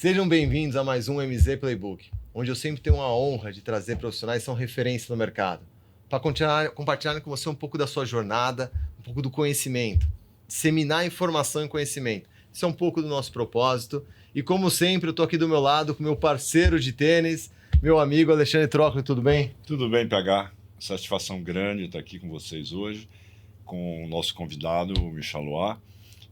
Sejam bem-vindos a mais um MZ Playbook, onde eu sempre tenho a honra de trazer profissionais que são referência no mercado, para compartilhar com você um pouco da sua jornada, um pouco do conhecimento, disseminar informação e conhecimento. Isso é um pouco do nosso propósito. E como sempre, eu estou aqui do meu lado com meu parceiro de tênis, meu amigo Alexandre Trócoli, tudo bem? Tudo bem, PH. Satisfação grande estar aqui com vocês hoje, com o nosso convidado, o Michel Loa,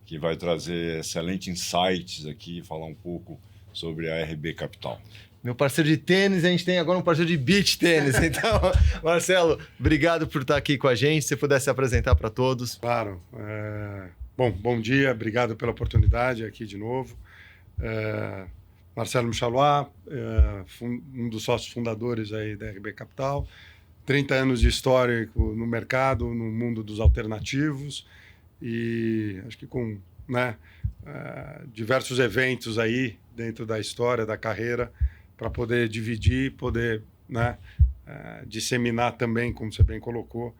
que vai trazer excelentes insights aqui, falar um pouco sobre a RB Capital. Meu parceiro de tênis, a gente tem agora um parceiro de beach tênis. Então, Marcelo, obrigado por estar aqui com a gente. Se você pudesse se apresentar para todos. Claro. Bom dia, obrigado pela oportunidade aqui de novo. Marcelo Michalot, um dos sócios fundadores aí da RB Capital, 30 anos de histórico no mercado, no mundo dos alternativos e acho que com diversos eventos aí dentro da história, da carreira, para poder dividir, poder disseminar também, como você bem colocou,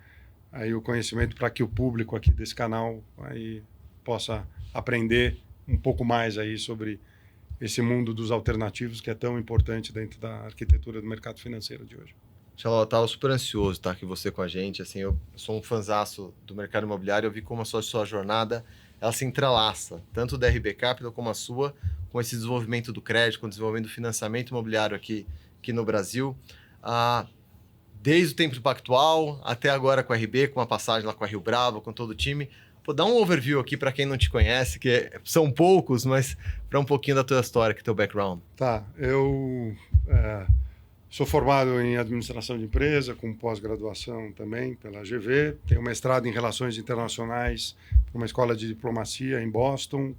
aí o conhecimento para que o público aqui desse canal aí possa aprender um pouco mais aí sobre esse mundo dos alternativos que é tão importante dentro da arquitetura do mercado financeiro de hoje. Michel, eu estava super ansioso de estar aqui você com a gente. Assim, eu sou um fanzaço do mercado imobiliário, eu vi como a sua jornada ela se entrelaça, tanto da RB Capital como a sua, com esse desenvolvimento do crédito, com o desenvolvimento do financiamento imobiliário aqui no Brasil. Desde o tempo do Pactual até agora com a RB, com uma passagem lá com a Rio Bravo, com todo o time. Vou dar um overview aqui para quem não te conhece, que são poucos, mas para um pouquinho da tua história, que é teu background. Tá, eu sou formado em administração de empresa, com pós-graduação também pela GV, tenho mestrado em relações internacionais por uma escola de diplomacia em Boston,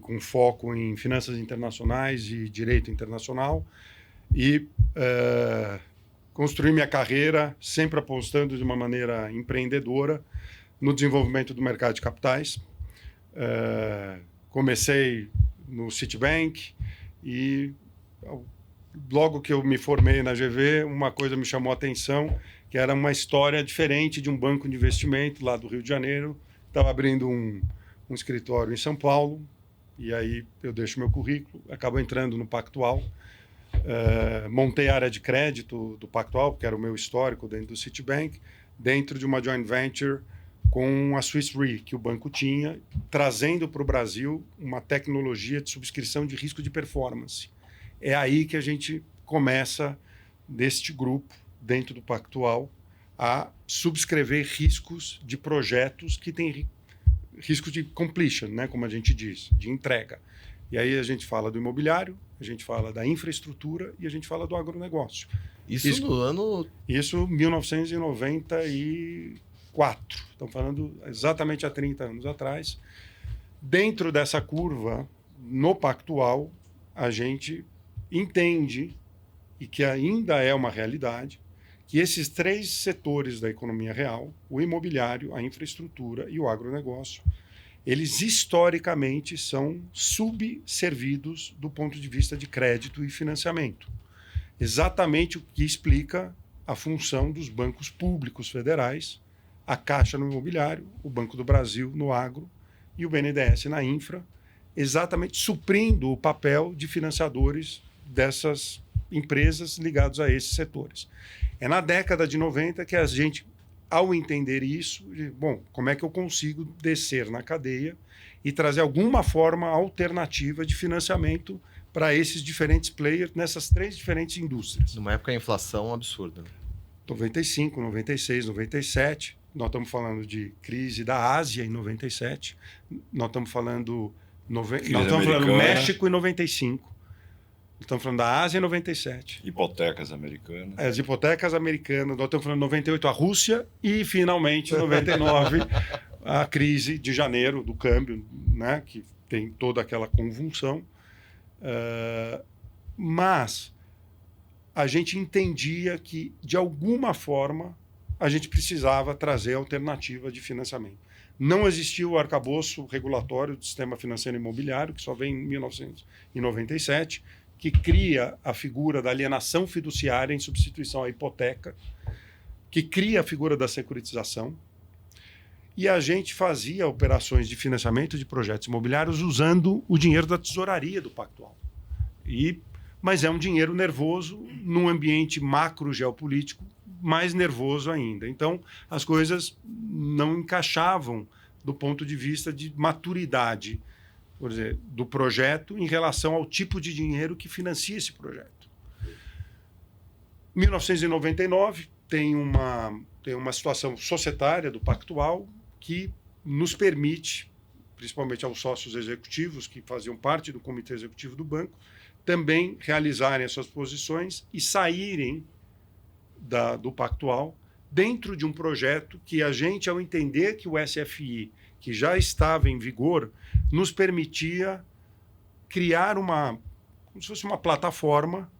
com foco em finanças internacionais e direito internacional, e construí minha carreira sempre apostando de uma maneira empreendedora no desenvolvimento do mercado de capitais. Comecei no Citibank e logo que eu me formei na GV, uma coisa me chamou a atenção, que era uma história diferente de um banco de investimento lá do Rio de Janeiro. Estava abrindo um escritório em São Paulo, e aí eu deixo meu currículo, acabo entrando no Pactual. Montei a área de crédito do Pactual, que era o meu histórico dentro do Citibank, dentro de uma joint venture com a Swiss Re, que o banco tinha, trazendo para o Brasil uma tecnologia de subscrição de risco de performance. É aí que a gente começa, deste grupo, dentro do Pactual, a subscrever riscos de projetos que têm risco de completion, né, como a gente diz, de entrega. E aí a gente fala do imobiliário, a gente fala da infraestrutura e a gente fala do agronegócio. Isso no ano... Isso 1994. Estamos falando exatamente há 30 anos atrás. Dentro dessa curva, no Pactual, a gente entende, e que ainda é uma realidade, que esses três setores da economia real, o imobiliário, a infraestrutura e o agronegócio, eles historicamente são subservidos do ponto de vista de crédito e financiamento. Exatamente o que explica a função dos bancos públicos federais, a Caixa no imobiliário, o Banco do Brasil no agro e o BNDES na infra, exatamente suprindo o papel de financiadores dessas empresas ligadas a esses setores. É na década de 90 que a gente, ao entender isso, bom, como é que eu consigo descer na cadeia e trazer alguma forma alternativa de financiamento para esses diferentes players nessas três diferentes indústrias. Numa época a inflação absurda. 95, 96, 97, nós estamos falando de crise da Ásia em 97, nós estamos falando México em 95. Estamos falando da Ásia em 97. Hipotecas americanas. As hipotecas americanas. Nós estamos falando em 98 a Rússia e, finalmente, em 99, a crise de janeiro do câmbio, né, que tem toda aquela convulsão. Mas a gente entendia que, de alguma forma, a gente precisava trazer alternativa de financiamento. Não existia o arcabouço regulatório do sistema financeiro imobiliário, que só vem em 1997, que cria a figura da alienação fiduciária em substituição à hipoteca, que cria a figura da securitização, e a gente fazia operações de financiamento de projetos imobiliários usando o dinheiro da tesouraria do Pactual. Mas é um dinheiro nervoso num ambiente macro geopolítico mais nervoso ainda. Então, as coisas não encaixavam do ponto de vista de maturidade, por dizer, do projeto em relação ao tipo de dinheiro que financia esse projeto. Em 1999, tem uma situação societária do Pactual que nos permite, principalmente aos sócios executivos que faziam parte do comitê executivo do banco, também realizarem as suas posições e saírem do Pactual dentro de um projeto que a gente, ao entender que o SFI, que já estava em vigor, nos permitia criar como se fosse uma plataforma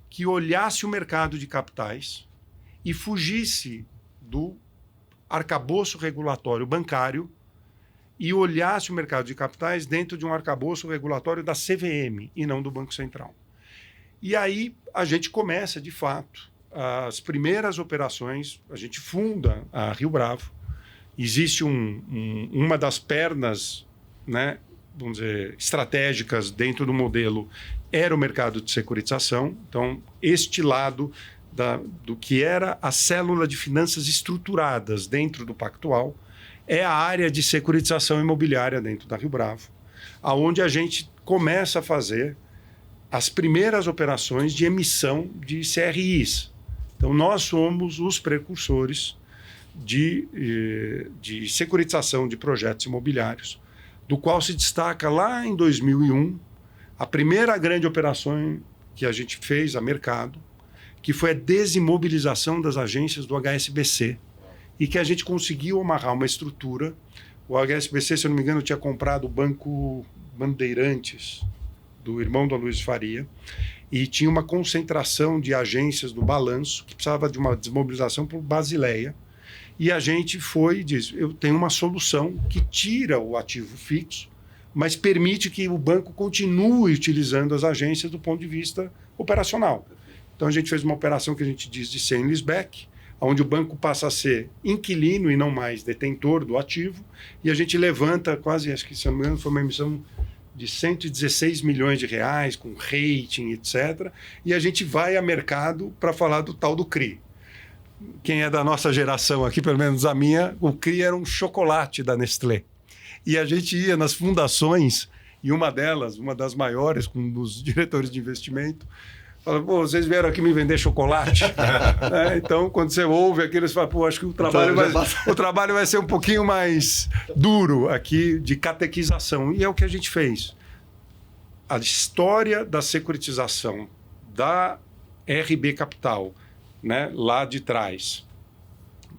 que olhasse o mercado de capitais e fugisse do arcabouço regulatório bancário e olhasse o mercado de capitais dentro de um arcabouço regulatório da CVM e não do Banco Central. E aí a gente começa, de fato, as primeiras operações, a gente funda a Rio Bravo, existe uma das pernas, né, vamos dizer, estratégicas dentro do modelo era o mercado de securitização. Então, este lado do que era a célula de finanças estruturadas dentro do Pactual é a área de securitização imobiliária dentro da Rio Bravo, aonde a gente começa a fazer as primeiras operações de emissão de CRIs. Então, nós somos os precursores de securitização de projetos imobiliários, do qual se destaca lá em 2001 a primeira grande operação que a gente fez a mercado, que foi a desimobilização das agências do HSBC, e que a gente conseguiu amarrar uma estrutura. O HSBC, se eu não me engano, tinha comprado o Banco Bandeirantes, do irmão da Luiz Faria, e tinha uma concentração de agências no balanço, que precisava de uma desmobilização por Basileia. E a gente foi e disse, eu tenho uma solução que tira o ativo fixo, mas permite que o banco continue utilizando as agências do ponto de vista operacional. Então, a gente fez uma operação que a gente diz de sale and leaseback, onde o banco passa a ser inquilino e não mais detentor do ativo, e a gente levanta quase, acho que se não me engano, foi uma emissão de 116 milhões de reais, com rating, etc. E a gente vai a mercado para falar do tal do CRI. Quem é da nossa geração aqui, pelo menos a minha, o CRI era um chocolate da Nestlé. E a gente ia nas fundações, e uma das maiores, com um dos diretores de investimento, fala, pô, vocês vieram aqui me vender chocolate? Então, quando você ouve aquilo, você fala, pô, acho que o trabalho vai ser um pouquinho mais duro aqui de catequização. E é o que a gente fez. A história da securitização da RB Capital, né, lá de trás,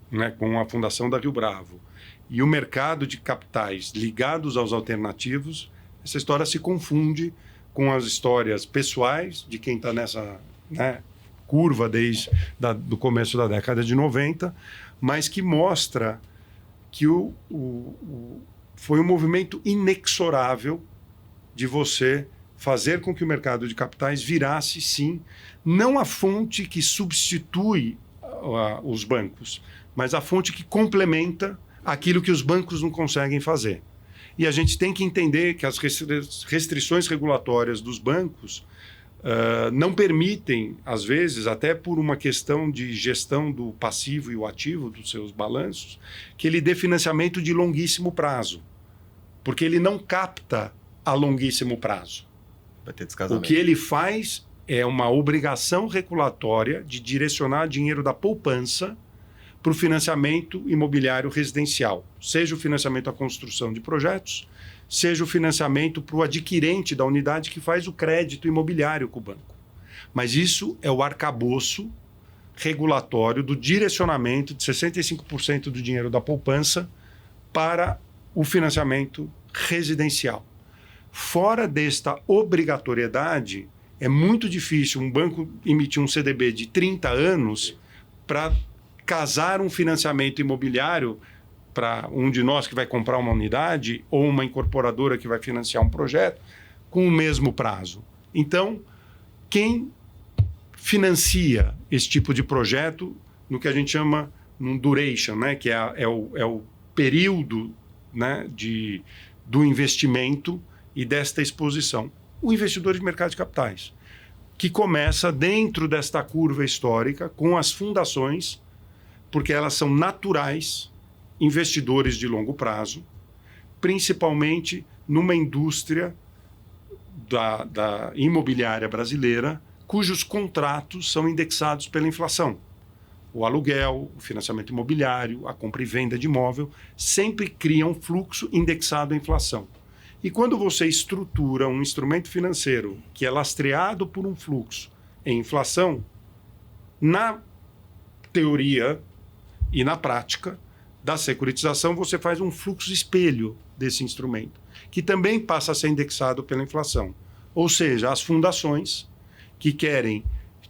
né, com a fundação da Rio Bravo, e o mercado de capitais ligados aos alternativos, essa história se confunde com as histórias pessoais de quem está nessa, né, curva desde do começo da década de 90, mas que mostra que foi um movimento inexorável de você fazer com que o mercado de capitais virasse, sim, não a fonte que substitui os bancos, mas a fonte que complementa aquilo que os bancos não conseguem fazer. E a gente tem que entender que as restrições regulatórias dos bancos não permitem, às vezes, até por uma questão de gestão do passivo e o ativo dos seus balanços, que ele dê financiamento de longuíssimo prazo, porque ele não capta a longuíssimo prazo. Vai ter descasamento. O que ele faz é uma obrigação regulatória de direcionar dinheiro da poupança para o financiamento imobiliário residencial, seja o financiamento à construção de projetos, seja o financiamento para o adquirente da unidade que faz o crédito imobiliário com o banco. Mas isso é o arcabouço regulatório do direcionamento de 65% do dinheiro da poupança para o financiamento residencial. Fora desta obrigatoriedade, é muito difícil um banco emitir um CDB de 30 anos para casar um financiamento imobiliário para um de nós que vai comprar uma unidade ou uma incorporadora que vai financiar um projeto com o mesmo prazo. Então, quem financia esse tipo de projeto no que a gente chama um duration, né? Que é período, né, do investimento e desta exposição? O investidor de mercado de capitais, que começa dentro desta curva histórica com as fundações, porque elas são naturais investidores de longo prazo, principalmente numa indústria da imobiliária brasileira, cujos contratos são indexados pela inflação. O aluguel, o financiamento imobiliário, a compra e venda de imóvel, sempre criam fluxo indexado à inflação. E quando você estrutura um instrumento financeiro que é lastreado por um fluxo em inflação, na teoria e na prática da securitização, você faz um fluxo espelho desse instrumento, que também passa a ser indexado pela inflação. Ou seja, as fundações que querem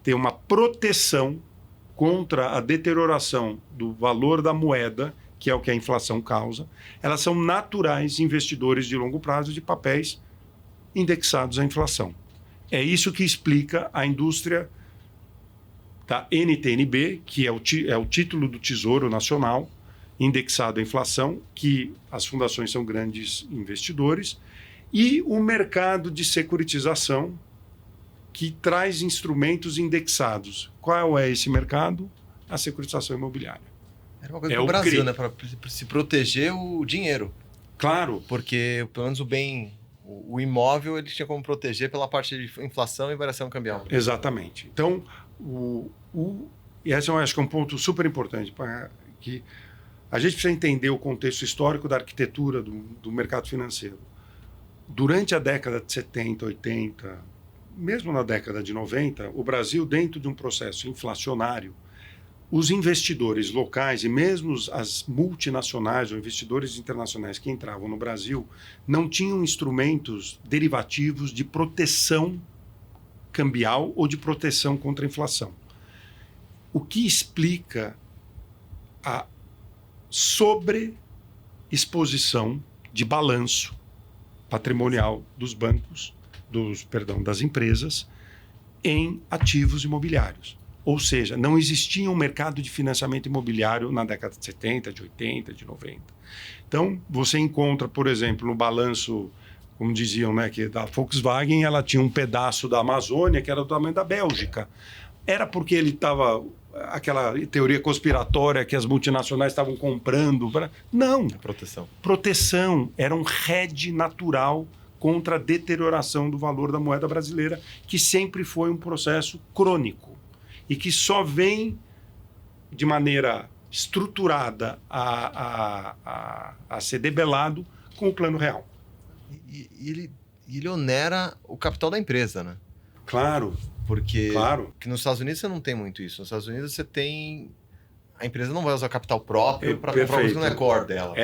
ter uma proteção contra a deterioração do valor da moeda, que é o que a inflação causa, elas são naturais investidores de longo prazo de papéis indexados à inflação. É isso que explica a indústria da NTNB, que é o título do Tesouro Nacional, indexado à inflação, que as fundações são grandes investidores, e o mercado de securitização, que traz instrumentos indexados. Qual é esse mercado? A securitização imobiliária. Era uma coisa do Brasil, né? Para se proteger o dinheiro. Claro. Porque, pelo menos, o bem, o imóvel, ele tinha como proteger pela parte de inflação e variação cambial. Exatamente. Então, e esse eu acho que é um ponto super importante, que a gente precisa entender o contexto histórico da arquitetura do mercado financeiro. Durante a década de 70, 80, mesmo na década de 90, o Brasil, dentro de um processo inflacionário, os investidores locais e mesmo as multinacionais ou investidores internacionais que entravam no Brasil não tinham instrumentos derivativos de proteção cambial ou de proteção contra a inflação. O que explica a sobreexposição de balanço patrimonial dos bancos, das empresas, em ativos imobiliários. Ou seja, não existia um mercado de financiamento imobiliário na década de 70, de 80, de 90. Então, você encontra, por exemplo, no balanço, como diziam, né, que da Volkswagen, ela tinha um pedaço da Amazônia que era do tamanho da Bélgica. Era porque ele estava... aquela teoria conspiratória que as multinacionais estavam comprando. Não. Proteção. Proteção. Era um hedge natural contra a deterioração do valor da moeda brasileira, que sempre foi um processo crônico e que só vem de maneira estruturada a ser debelado com o Plano Real. E ele onera o capital da empresa, né? Claro. Porque claro. Que nos Estados Unidos você não tem muito isso. Nos Estados Unidos você tem... A empresa não vai usar capital próprio para comprar o que não é core dela.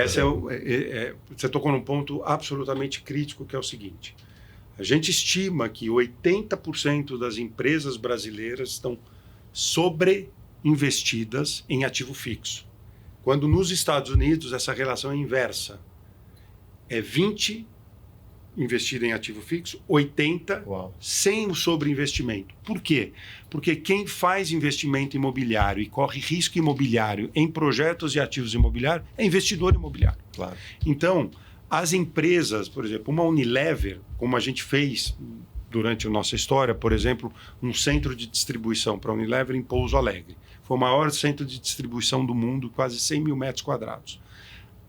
Você tocou num ponto absolutamente crítico, que é o seguinte. A gente estima que 80% das empresas brasileiras estão sobreinvestidas em ativo fixo. Quando nos Estados Unidos essa relação é inversa. É 20 investido em ativo fixo, 80 sem o sobreinvestimento. Por quê? Porque quem faz investimento imobiliário e corre risco imobiliário em projetos de ativos imobiliários é investidor imobiliário. Claro. Então, as empresas, por exemplo, uma Unilever, como a gente fez durante a nossa história, por exemplo, um centro de distribuição para a Unilever em Pouso Alegre. Foi o maior centro de distribuição do mundo, quase 100 mil metros quadrados.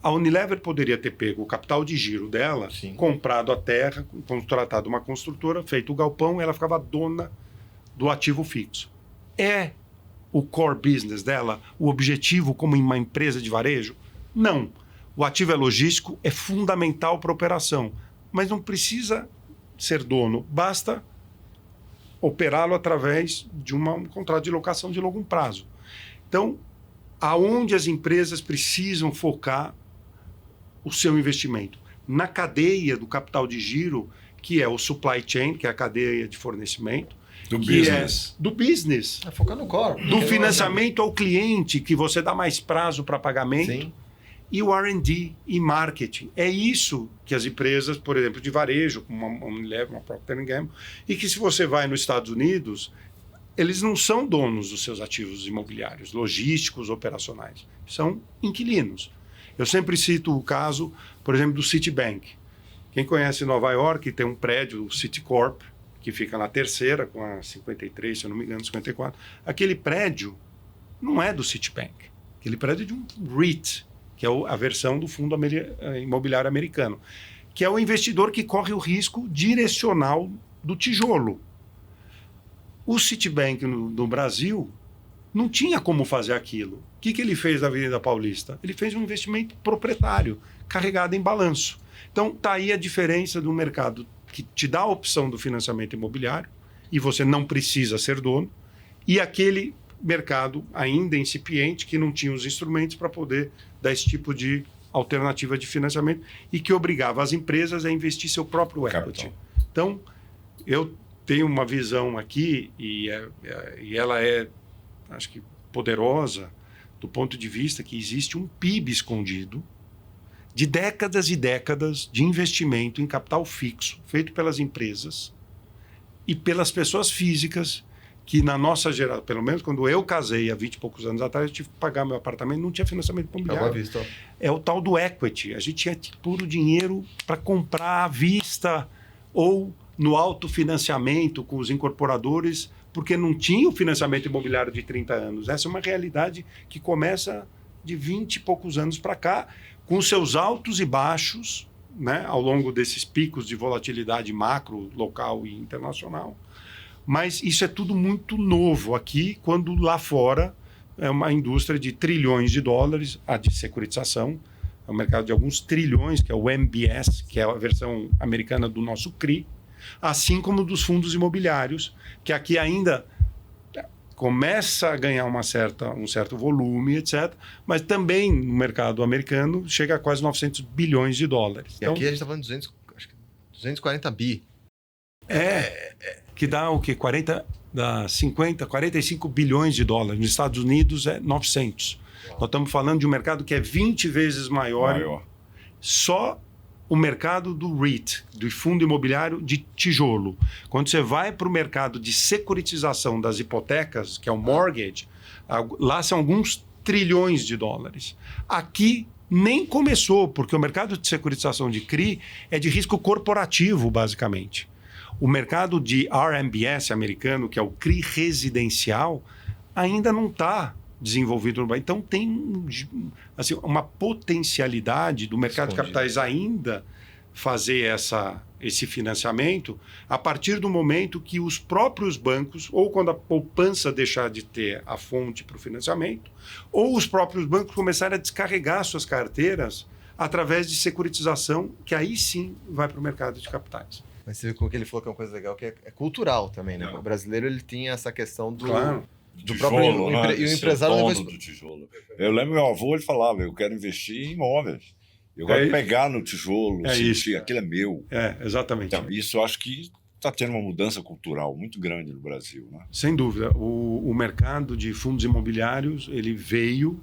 A Unilever poderia ter pego o capital de giro dela, Sim, comprado a terra, contratado uma construtora, feito o galpão, ela ficava dona do ativo fixo. É o core business dela, o objetivo como uma empresa de varejo? Não. O ativo é logístico, é fundamental para a operação, mas não precisa ser dono, basta operá-lo através de um contrato de locação de longo prazo. Então, aonde as empresas precisam focar o seu investimento? Na cadeia do capital de giro, que é o supply chain, que é a cadeia de fornecimento. Do business. Do business. É focar no core. Do financiamento ao cliente, que você dá mais prazo para pagamento. Sim. E o R&D e marketing. É isso que as empresas, por exemplo, de varejo, como uma Unilever, uma Procter & Gamble, e que se você vai nos Estados Unidos, eles não são donos dos seus ativos imobiliários, logísticos, operacionais. São inquilinos. Eu sempre cito o caso, por exemplo, do Citibank. Quem conhece Nova York tem um prédio, o Citicorp, que fica na Terceira, com a 53, se eu não me engano, 54. Aquele prédio não é do Citibank. Aquele prédio é de um REIT, que é a versão do fundo imobiliário americano, que é o investidor que corre o risco direcional do tijolo. O Citibank no Brasil não tinha como fazer aquilo. O que ele fez na Avenida Paulista? Ele fez um investimento proprietário, carregado em balanço. Então, está aí a diferença do mercado que te dá a opção do financiamento imobiliário e você não precisa ser dono, e aquele mercado ainda incipiente que não tinha os instrumentos para poder dar esse tipo de alternativa de financiamento e que obrigava as empresas a investir seu próprio equity. Então, eu tenho uma visão aqui e ela é, acho que, poderosa do ponto de vista que existe um PIB escondido de décadas e décadas de investimento em capital fixo feito pelas empresas e pelas pessoas físicas que na nossa geração, pelo menos quando eu casei há 20 e poucos anos atrás, eu tive que pagar meu apartamento, não tinha financiamento imobiliário. É o tal do equity. A gente tinha puro dinheiro para comprar à vista ou no autofinanciamento com os incorporadores, porque não tinha o financiamento imobiliário de 30 anos. Essa é uma realidade que começa de 20 e poucos anos para cá, com seus altos e baixos, né, ao longo desses picos de volatilidade macro, local e internacional. Mas isso é tudo muito novo aqui, quando lá fora é uma indústria de trilhões de dólares, a de securitização, é um mercado de alguns trilhões, que é o MBS, que é a versão americana do nosso CRI, assim como dos fundos imobiliários, que aqui ainda começa a ganhar um certo volume, etc., mas também no mercado americano chega a quase 900 bilhões de dólares. E aqui a gente está falando de 240 bi. Que dá o quê? 45 bilhões de dólares. Nos Estados Unidos é 900. Nós estamos falando de um mercado que é 20 vezes maior. Só o mercado do REIT, do fundo imobiliário de tijolo. Quando você vai para o mercado de securitização das hipotecas, que é o mortgage, lá são alguns trilhões de dólares. Aqui nem começou, porque o mercado de securitização de CRI é de risco corporativo, basicamente. O mercado de RMBS americano, que é o CRI residencial, ainda não está desenvolvido no Brasil. Então, tem assim, uma potencialidade do mercado de capitais ainda fazer esse financiamento a partir do momento que os próprios bancos, ou quando a poupança deixar de ter a fonte para o financiamento, ou os próprios bancos começarem a descarregar suas carteiras através de securitização, que aí sim vai para o mercado de capitais. Mas você viu como que ele falou que é uma coisa legal, que é cultural também, né? O brasileiro ele tinha essa questão do... Claro. Do tijolo, próprio e o empresário depois do tijolo. Eu lembro meu avô, ele falava, eu quero investir em imóveis. Eu quero pegar no tijolo, sentir, aquilo é meu. Exatamente. Então, isso eu acho que está tendo uma mudança cultural muito grande no Brasil, né? Sem dúvida. O mercado de fundos imobiliários, ele veio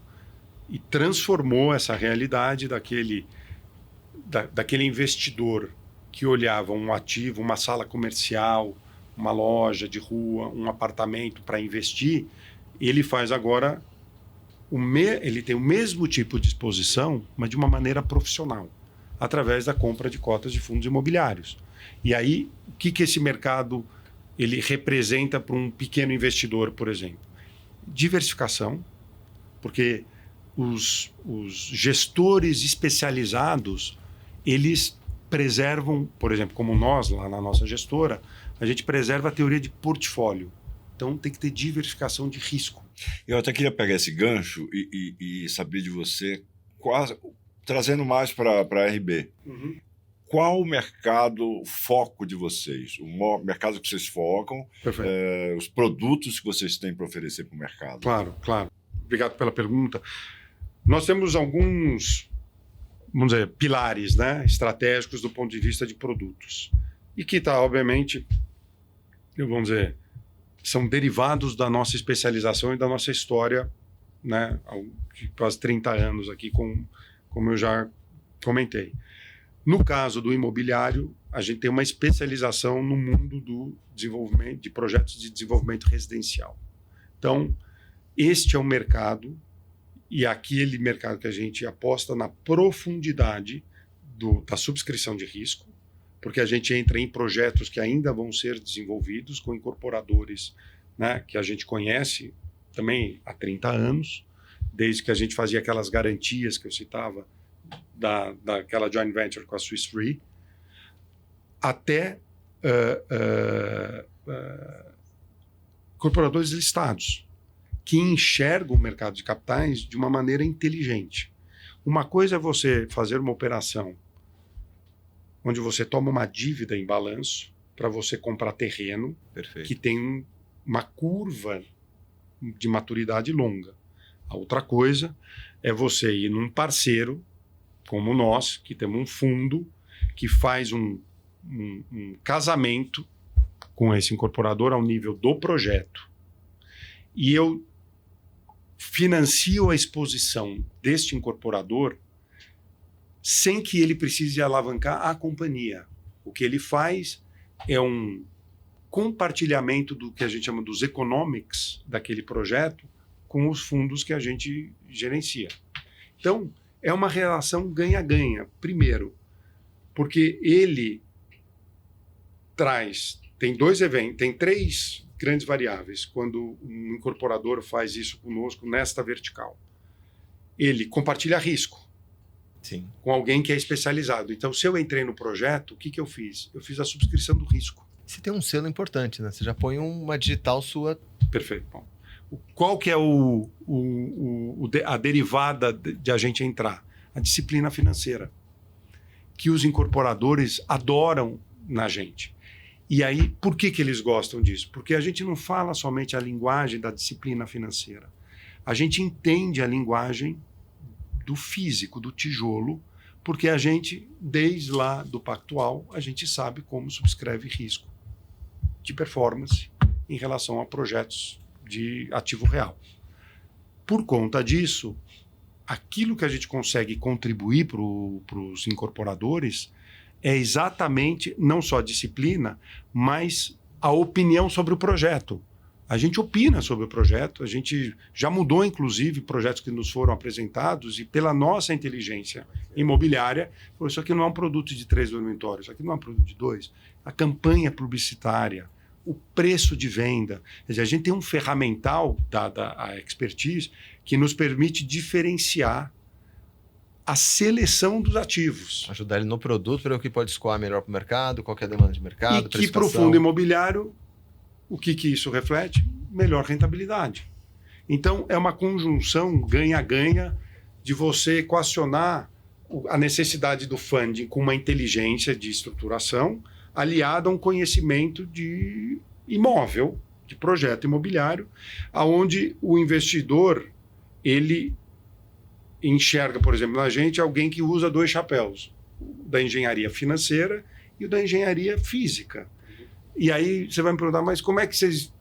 e transformou essa realidade daquele investidor que olhava um ativo, uma sala comercial, uma loja de rua, um apartamento para investir, ele faz agora, ele tem o mesmo tipo de exposição, mas de uma maneira profissional, através da compra de cotas de fundos imobiliários. E aí, o que esse mercado ele representa para um pequeno investidor, por exemplo? Diversificação, porque os gestores especializados, eles preservam, por exemplo, como nós, lá na nossa gestora, a gente preserva a teoria de portfólio. Então, tem que ter diversificação de risco. Eu até queria pegar esse gancho e saber de você, trazendo mais para a RB. Uhum. Qual o mercado foco de vocês? O mercado que vocês focam, os produtos que vocês têm para oferecer para o mercado? Claro. Obrigado pela pergunta. Nós temos alguns, vamos dizer, pilares, né, estratégicos do ponto de vista de produtos. E que está, obviamente, vamos dizer, são derivados da nossa especialização e da nossa história, né, de quase 30 anos aqui, como eu já comentei. No caso do imobiliário, a gente tem uma especialização no mundo do desenvolvimento, de projetos de desenvolvimento residencial. Então, este é um mercado e aquele mercado que a gente aposta na profundidade da subscrição de risco, porque a gente entra em projetos que ainda vão ser desenvolvidos com incorporadores, né, que a gente conhece também há 30 anos, desde que a gente fazia aquelas garantias que eu citava, daquela joint venture com a Swiss Re, até incorporadores listados, que enxergam o mercado de capitais de uma maneira inteligente. Uma coisa é você fazer uma operação onde você toma uma dívida em balanço para você comprar terreno. Perfeito. Que tem uma curva de maturidade longa. A outra coisa é você ir num parceiro como nós, que temos um fundo que faz um casamento com esse incorporador ao nível do projeto. E eu financio a exposição deste incorporador sem que ele precise alavancar a companhia. O que ele faz é um compartilhamento do que a gente chama dos economics daquele projeto com os fundos que a gente gerencia. Então, é uma relação ganha-ganha. Primeiro, porque ele tem três grandes variáveis quando um incorporador faz isso conosco nesta vertical. Ele compartilha risco. Sim. Com alguém que é especializado. Então, se eu entrei no projeto, o que eu fiz? Eu fiz a subscrição do risco. Você tem um selo importante, né? Você já põe uma digital sua. Perfeito. Bom, qual que é a derivada de a gente entrar? A disciplina financeira, que os incorporadores adoram na gente. E aí, por que eles gostam disso? Porque a gente não fala somente a linguagem da disciplina financeira. A gente entende a linguagem do físico, do tijolo, porque a gente, desde lá do Pactual, a gente sabe como subscreve risco de performance em relação a projetos de ativo real. Por conta disso, aquilo que a gente consegue contribuir para os incorporadores é exatamente não só a disciplina, mas a opinião sobre o projeto. A gente opina sobre o projeto, a gente já mudou, inclusive, projetos que nos foram apresentados e pela nossa inteligência imobiliária, falou, isso aqui não é um produto de 3 dormitórios, isso aqui não é um produto de 2. A campanha publicitária, o preço de venda. Quer dizer, a gente tem um ferramental, dada a expertise, que nos permite diferenciar a seleção dos ativos. Ajudar ele no produto para ver o que pode escoar melhor para o mercado, qual que é a demanda de mercado, e que para o fundo imobiliário, o que isso reflete? Melhor rentabilidade. Então, é uma conjunção ganha-ganha de você equacionar a necessidade do funding com uma inteligência de estruturação aliada a um conhecimento de imóvel, de projeto imobiliário, aonde o investidor ele enxerga, por exemplo, na gente alguém que usa 2 chapéus, o da engenharia financeira e o da engenharia física. E aí você vai me perguntar, mas como é que vocês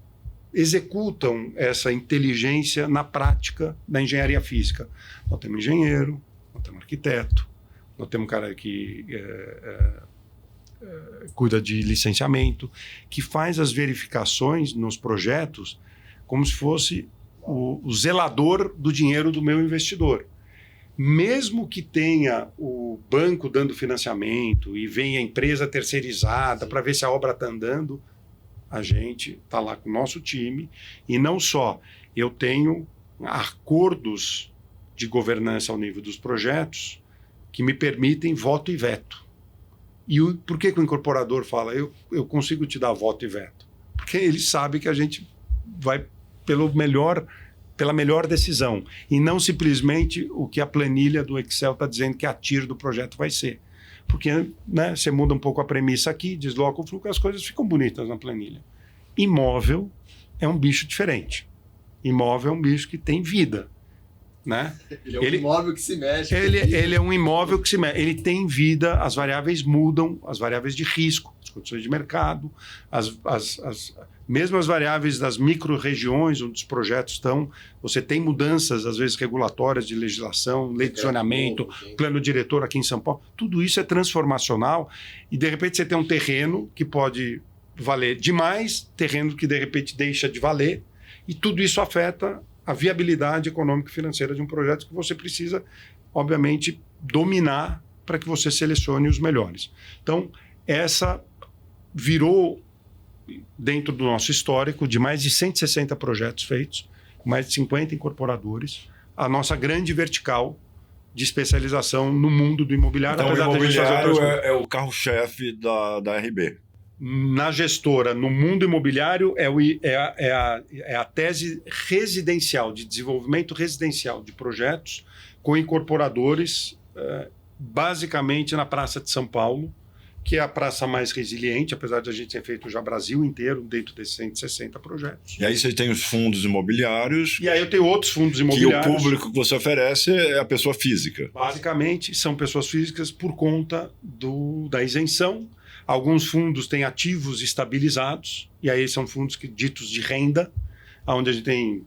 executam essa inteligência na prática da engenharia física? Nós temos engenheiro, nós temos arquiteto, nós temos um cara que cuida de licenciamento, que faz as verificações nos projetos como se fosse o zelador do dinheiro do meu investidor. Mesmo que tenha o banco dando financiamento e venha a empresa terceirizada para ver se a obra está andando, a gente está lá com o nosso time. E não só, eu tenho acordos de governança ao nível dos projetos que me permitem voto e veto. E por que o incorporador fala, eu consigo te dar voto e veto? Porque ele sabe que a gente vai pela melhor decisão, e não simplesmente o que a planilha do Excel está dizendo que a TIR do projeto vai ser. Porque, né, você muda um pouco a premissa aqui, desloca o fluxo, as coisas ficam bonitas na planilha. Imóvel é um bicho diferente. Imóvel é um bicho que tem vida. Né? Ele é um imóvel que se mexe. Ele é um imóvel que se mexe. Ele tem vida, as variáveis mudam, as variáveis de risco, as condições de mercado, mesmo as variáveis das micro-regiões onde os projetos estão. Você tem mudanças, às vezes, regulatórias de legislação, lei de zoneamento, plano diretor aqui em São Paulo. Tudo isso é transformacional e, de repente, você tem um terreno que pode valer demais, terreno que, de repente, deixa de valer, e tudo isso afeta a viabilidade econômica e financeira de um projeto que você precisa, obviamente, dominar para que você selecione os melhores. Então, essa virou, dentro do nosso histórico, de mais de 160 projetos feitos, mais de 50 incorporadores, a nossa grande vertical de especialização no mundo do imobiliário. Então, o apesar de a gente fazer outras imobiliário coisas. é o carro-chefe da RB. Na gestora, no mundo imobiliário, é a tese residencial, de desenvolvimento residencial de projetos com incorporadores, basicamente na Praça de São Paulo, que é a praça mais resiliente, apesar de a gente ter feito já Brasil inteiro dentro desses 160 projetos. E aí você tem os fundos imobiliários, E aí eu tenho outros fundos que o imobiliários. público que você oferece é a pessoa física. Basicamente, são pessoas físicas por conta da isenção. Alguns fundos têm ativos estabilizados, e aí são fundos ditos de renda, onde a gente tem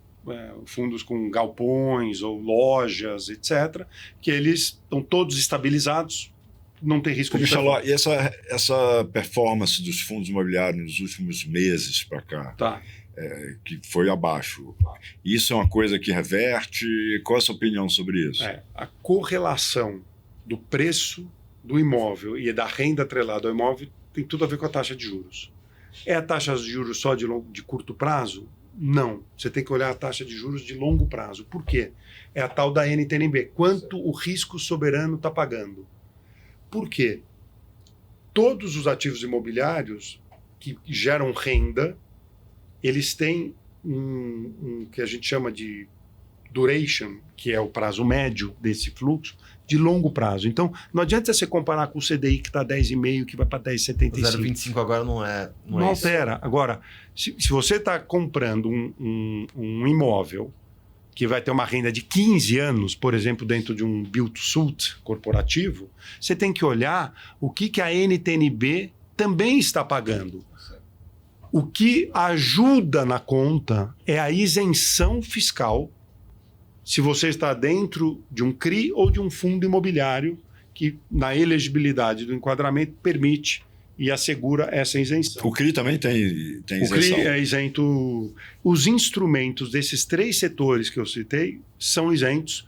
fundos com galpões ou lojas, etc., que eles estão todos estabilizados, não tem risco de E essa performance dos fundos imobiliários nos últimos meses para cá, Tá. que foi abaixo, isso é uma coisa que reverte? Qual é a sua opinião sobre isso? A correlação do preço do imóvel e da renda atrelada ao imóvel tem tudo a ver com a taxa de juros. É a taxa de juros só de curto prazo? Não. Você tem que olhar a taxa de juros de longo prazo. Por quê? É a tal da NTNB. Quanto o risco soberano está pagando? Por quê? Todos os ativos imobiliários que geram renda, eles têm um que a gente chama de duration, que é o prazo médio desse fluxo, de longo prazo. Então, não adianta você comparar com o CDI que está 10,5, que vai para 10,75. 0,25 agora não é Não isso. altera. Agora, se você está comprando um imóvel que vai ter uma renda de 15 anos, por exemplo, dentro de um build-to-suit corporativo, você tem que olhar o que a NTNB também está pagando. O que ajuda na conta é a isenção fiscal, se você está dentro de um CRI ou de um fundo imobiliário que, na elegibilidade do enquadramento, permite e assegura essa isenção. O CRI também tem O isenção? CRI é isento. Os instrumentos desses 3 setores que eu citei são isentos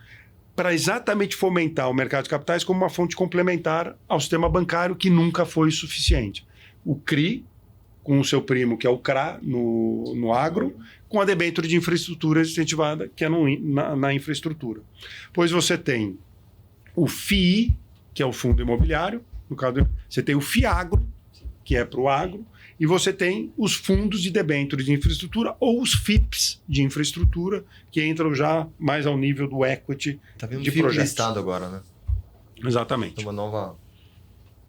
para exatamente fomentar o mercado de capitais como uma fonte complementar ao sistema bancário, que nunca foi suficiente. O CRI, com o seu primo, que é o CRA, no agro, com a debênture de infraestrutura incentivada, que é na infraestrutura. Pois você tem o FII, que é o fundo imobiliário, no caso, você tem o FIAGRO, que é para o agro, e você tem os fundos de debênture de infraestrutura ou os FIPs de infraestrutura, que entram já mais ao nível do equity Tá vindo de FIP projetos. listado agora, né? Exatamente. Tem uma nova...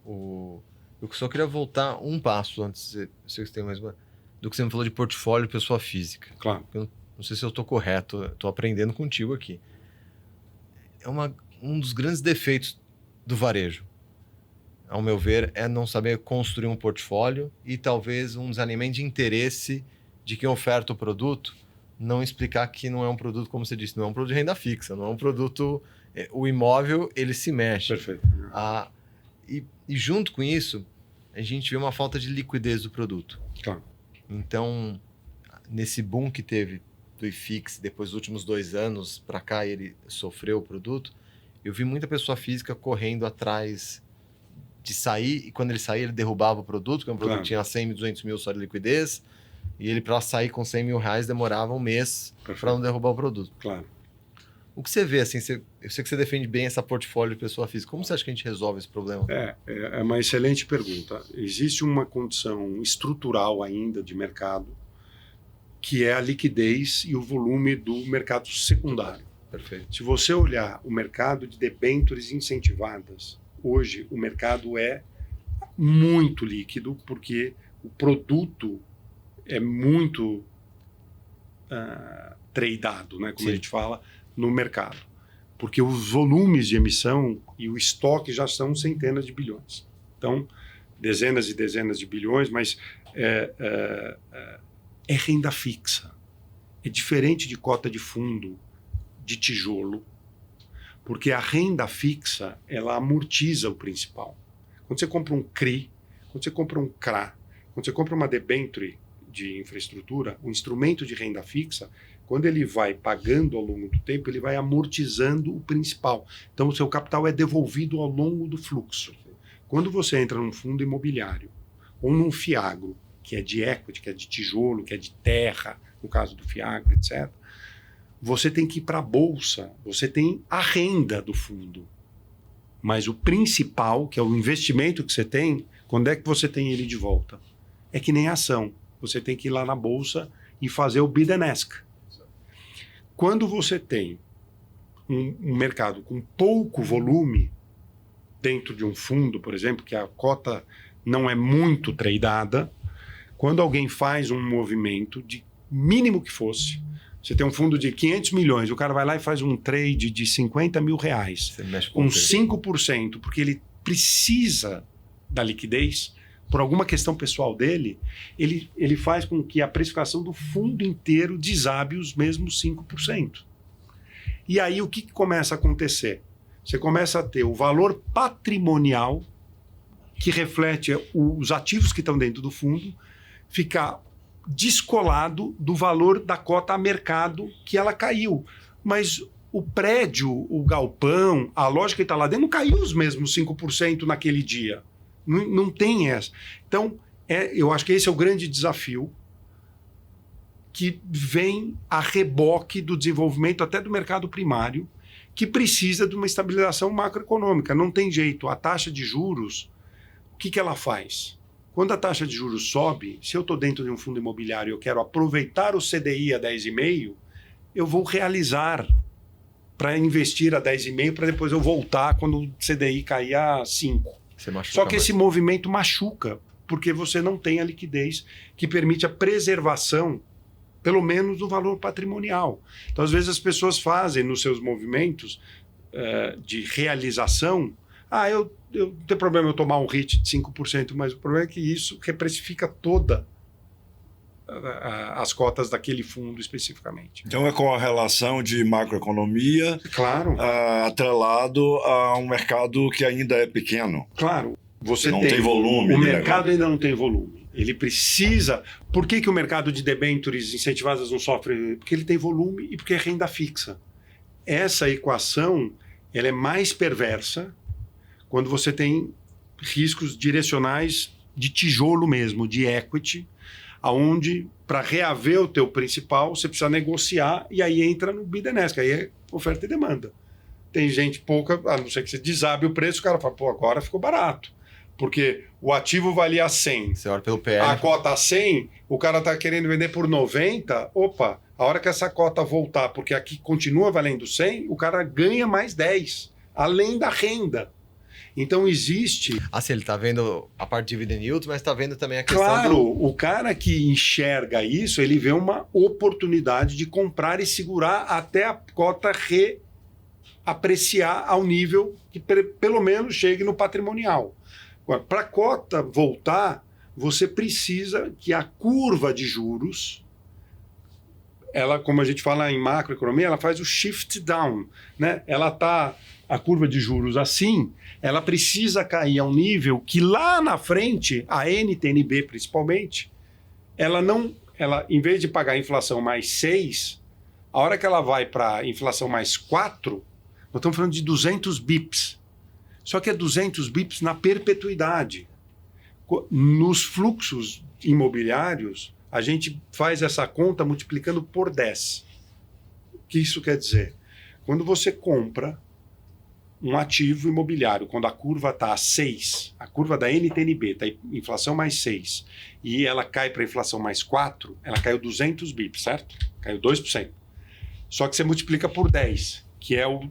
Eu só queria voltar um passo antes, eu sei que você tem mais uma, do que você me falou de portfólio pessoa física. Claro. Eu não sei se eu estou correto, estou aprendendo contigo aqui. Um dos grandes defeitos do varejo, ao meu ver, é não saber construir um portfólio e talvez um desalinhamento de interesse de quem oferta o produto, não explicar que não é um produto, como você disse, não é um produto de renda fixa, não é um produto... O imóvel, ele se mexe. Perfeito. E junto com isso, a gente vê uma falta de liquidez do produto. Claro. Então, nesse boom que teve do IFIX, depois dos últimos 2 anos para cá, ele sofreu o produto, eu vi muita pessoa física correndo atrás de sair, e quando ele saía, ele derrubava o produto, porque o produto tinha 100 mil, 200 mil só de liquidez, e ele, para sair com 100 mil reais, demorava um mês para não derrubar o produto. Claro. O que você vê, assim, eu sei que você defende bem essa portfólio de pessoa física. Como você acha que a gente resolve esse problema? É uma excelente pergunta. Existe uma condição estrutural ainda de mercado, que é a liquidez e o volume do mercado secundário. Perfeito. Se você olhar o mercado de debêntures incentivadas, hoje o mercado é muito líquido, porque o produto é muito tradeado, né, como a gente fala, no mercado. Porque os volumes de emissão e o estoque já são centenas de bilhões. Então, dezenas e dezenas de bilhões, mas é renda fixa. É diferente de cota de fundo, de tijolo, porque a renda fixa, ela amortiza o principal. Quando você compra um CRI, quando você compra um CRA, quando você compra uma debênture de infraestrutura, o instrumento de renda fixa, Quando ele vai pagando ao longo do tempo, ele vai amortizando o principal. Então, o seu capital é devolvido ao longo do fluxo. Quando você entra num fundo imobiliário ou num FIAGRO, que é de equity, que é de tijolo, que é de terra, no caso do FIAGRO, etc., você tem que ir para a bolsa, você tem a renda do fundo. Mas o principal, que é o investimento que você tem, quando é que você tem ele de volta? É que nem ação. Você tem que ir lá na bolsa e fazer o bid and ask. Quando você tem um mercado com pouco volume, dentro de um fundo, por exemplo, que a cota não é muito tradeada, quando alguém faz um movimento, de mínimo que fosse, você tem um fundo de 500 milhões, o cara vai lá e faz um trade de 50 mil reais, com 5%, porque ele precisa da liquidez, por alguma questão pessoal dele, ele faz com que a precificação do fundo inteiro desabe os mesmos 5%. E aí o que começa a acontecer? Você começa a ter o valor patrimonial, que reflete os ativos que estão dentro do fundo, ficar descolado do valor da cota a mercado que ela caiu. Mas o prédio, o galpão, a loja que está lá dentro não caiu os mesmos 5% naquele dia. Não tem essa. Então, eu acho que esse é o grande desafio que vem a reboque do desenvolvimento até do mercado primário, que precisa de uma estabilização macroeconômica. Não tem jeito. A taxa de juros, o que ela faz? Quando a taxa de juros sobe, se eu estou dentro de um fundo imobiliário e eu quero aproveitar o CDI a 10,5, eu vou realizar para investir a 10,5 para depois eu voltar quando o CDI cair a 5. Só que esse movimento machuca, porque você não tem a liquidez que permite a preservação, pelo menos, do valor patrimonial. Então, às vezes, as pessoas fazem nos seus movimentos de realização, eu não tem problema eu tomar um hit de 5%, mas o problema é que isso reprecifica toda as cotas daquele fundo especificamente. Então é com a relação de macroeconomia, claro, atrelado a um mercado que ainda é pequeno. Claro. Você não tem volume. O mercado ainda não tem volume. Ele precisa... Por que o mercado de debêntures incentivadas não sofre? Porque ele tem volume e porque é renda fixa. Essa equação ela é mais perversa quando você tem riscos direcionais de tijolo mesmo, de equity, aonde para reaver o teu principal você precisa negociar e aí entra no bid and ask, aí é oferta e demanda. Tem gente pouca, a não ser que você desabe o preço, o cara fala, agora ficou barato. Porque o ativo valia 100, você olha pelo PL, a cota 100, o cara está querendo vender por 90, opa, a hora que essa cota voltar, porque aqui continua valendo 100, o cara ganha mais 10, além da renda. Então existe... Assim, ele está vendo a parte de dividend yield, mas está vendo também a questão Claro, o cara que enxerga isso, ele vê uma oportunidade de comprar e segurar até a cota reapreciar ao nível que pelo menos chegue no patrimonial. Agora, para a cota voltar, você precisa que a curva de juros, ela, como a gente fala em macroeconomia, ela faz o shift down, né? Ela está... A curva de juros assim, ela precisa cair a um nível que lá na frente, a NTNB principalmente, ela, em vez de pagar a inflação mais 6, a hora que ela vai para a inflação mais 4, nós estamos falando de 200 bips. Só que é 200 bips na perpetuidade. Nos fluxos imobiliários, a gente faz essa conta multiplicando por 10. O que isso quer dizer? Quando você compra um ativo imobiliário, quando a curva está a 6, a curva da NTNB está inflação mais 6, e ela cai para inflação mais 4, ela caiu 200 bips, certo? Caiu 2%. Só que você multiplica por 10, que é o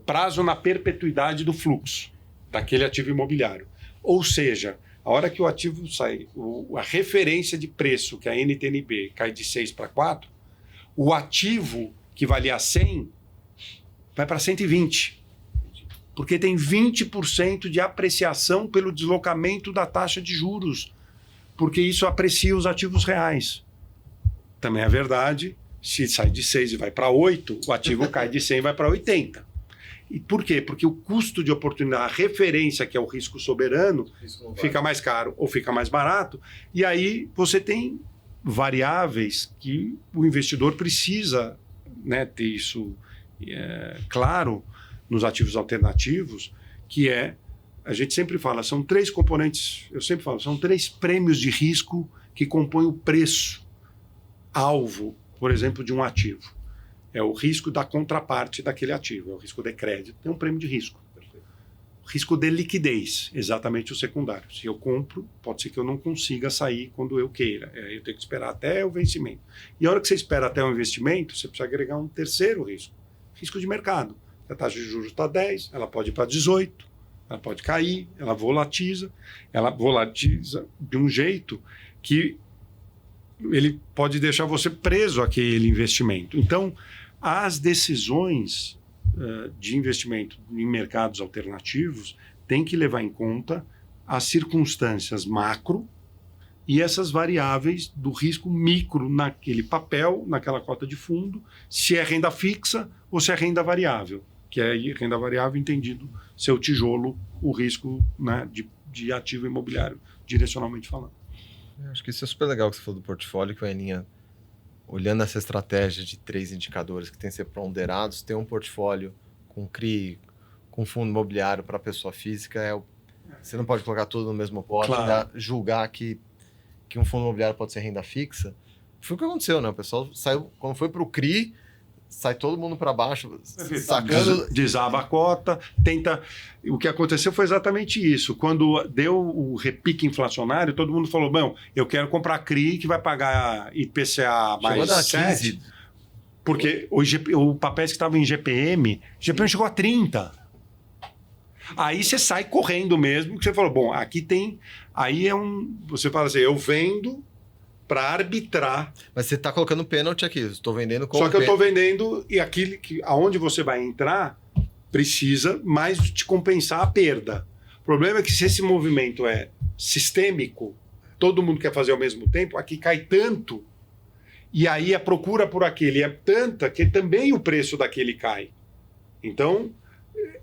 prazo na perpetuidade do fluxo daquele ativo imobiliário. Ou seja, a hora que o ativo sai, a referência de preço, que é a NTNB, cai de 6 para 4, o ativo que valia 100 vai para 120. Porque tem 20% de apreciação pelo deslocamento da taxa de juros, porque isso aprecia os ativos reais. Também é verdade, se sai de 6 e vai para 8, o ativo cai de 100 e vai para 80. E por quê? Porque o custo de oportunidade, a referência, que é o risco soberano, fica mais caro ou fica mais barato, e aí você tem variáveis que o investidor precisa né, ter isso claro nos ativos alternativos, que a gente sempre fala, são 3 componentes, eu sempre falo, são 3 prêmios de risco que compõem o preço alvo, por exemplo, de um ativo. É o risco da contraparte daquele ativo, é o risco de crédito, tem um prêmio de risco. Risco de liquidez, exatamente o secundário. Se eu compro, pode ser que eu não consiga sair quando eu queira. Eu tenho que esperar até o vencimento. E a hora que você espera até o investimento, você precisa agregar um terceiro risco. Risco de mercado. A taxa de juros está 10, ela pode ir para 18, ela pode cair, ela volatiza de um jeito que ele pode deixar você preso àquele investimento. Então, as decisões de investimento em mercados alternativos têm que levar em conta as circunstâncias macro e essas variáveis do risco micro naquele papel, naquela cota de fundo, se é renda fixa ou se é renda variável, que é renda variável entendido seu tijolo, o risco, né, de ativo imobiliário, direcionalmente falando. Eu acho que isso é super legal que você falou do portfólio, que o Eninha, olhando essa estratégia de 3 indicadores que tem que ser ponderados, ter um portfólio com CRI, com fundo imobiliário para pessoa física, você não pode colocar tudo no mesmo pote, Claro. julgar que um fundo imobiliário pode ser renda fixa. Foi o que aconteceu, né? O pessoal saiu, quando foi para o CRI, sai todo mundo para baixo, sacando... Desaba a cota, tenta... O que aconteceu foi exatamente isso. Quando deu o repique inflacionário, todo mundo falou, bom, eu quero comprar CRI que vai pagar IPCA mais 7, porque o papéis que estavam em GPM chegou a 30. Aí você sai correndo mesmo, que você falou, bom, aqui tem... Aí você fala assim, eu vendo para arbitrar. Mas você está colocando pênalti aqui, eu estou vendendo como... Só que eu estou vendendo e aquilo aonde você vai entrar precisa mais te compensar a perda. O problema é que se esse movimento é sistêmico, todo mundo quer fazer ao mesmo tempo, aqui cai tanto, e aí a procura por aquele é tanta que também o preço daquele cai. Então,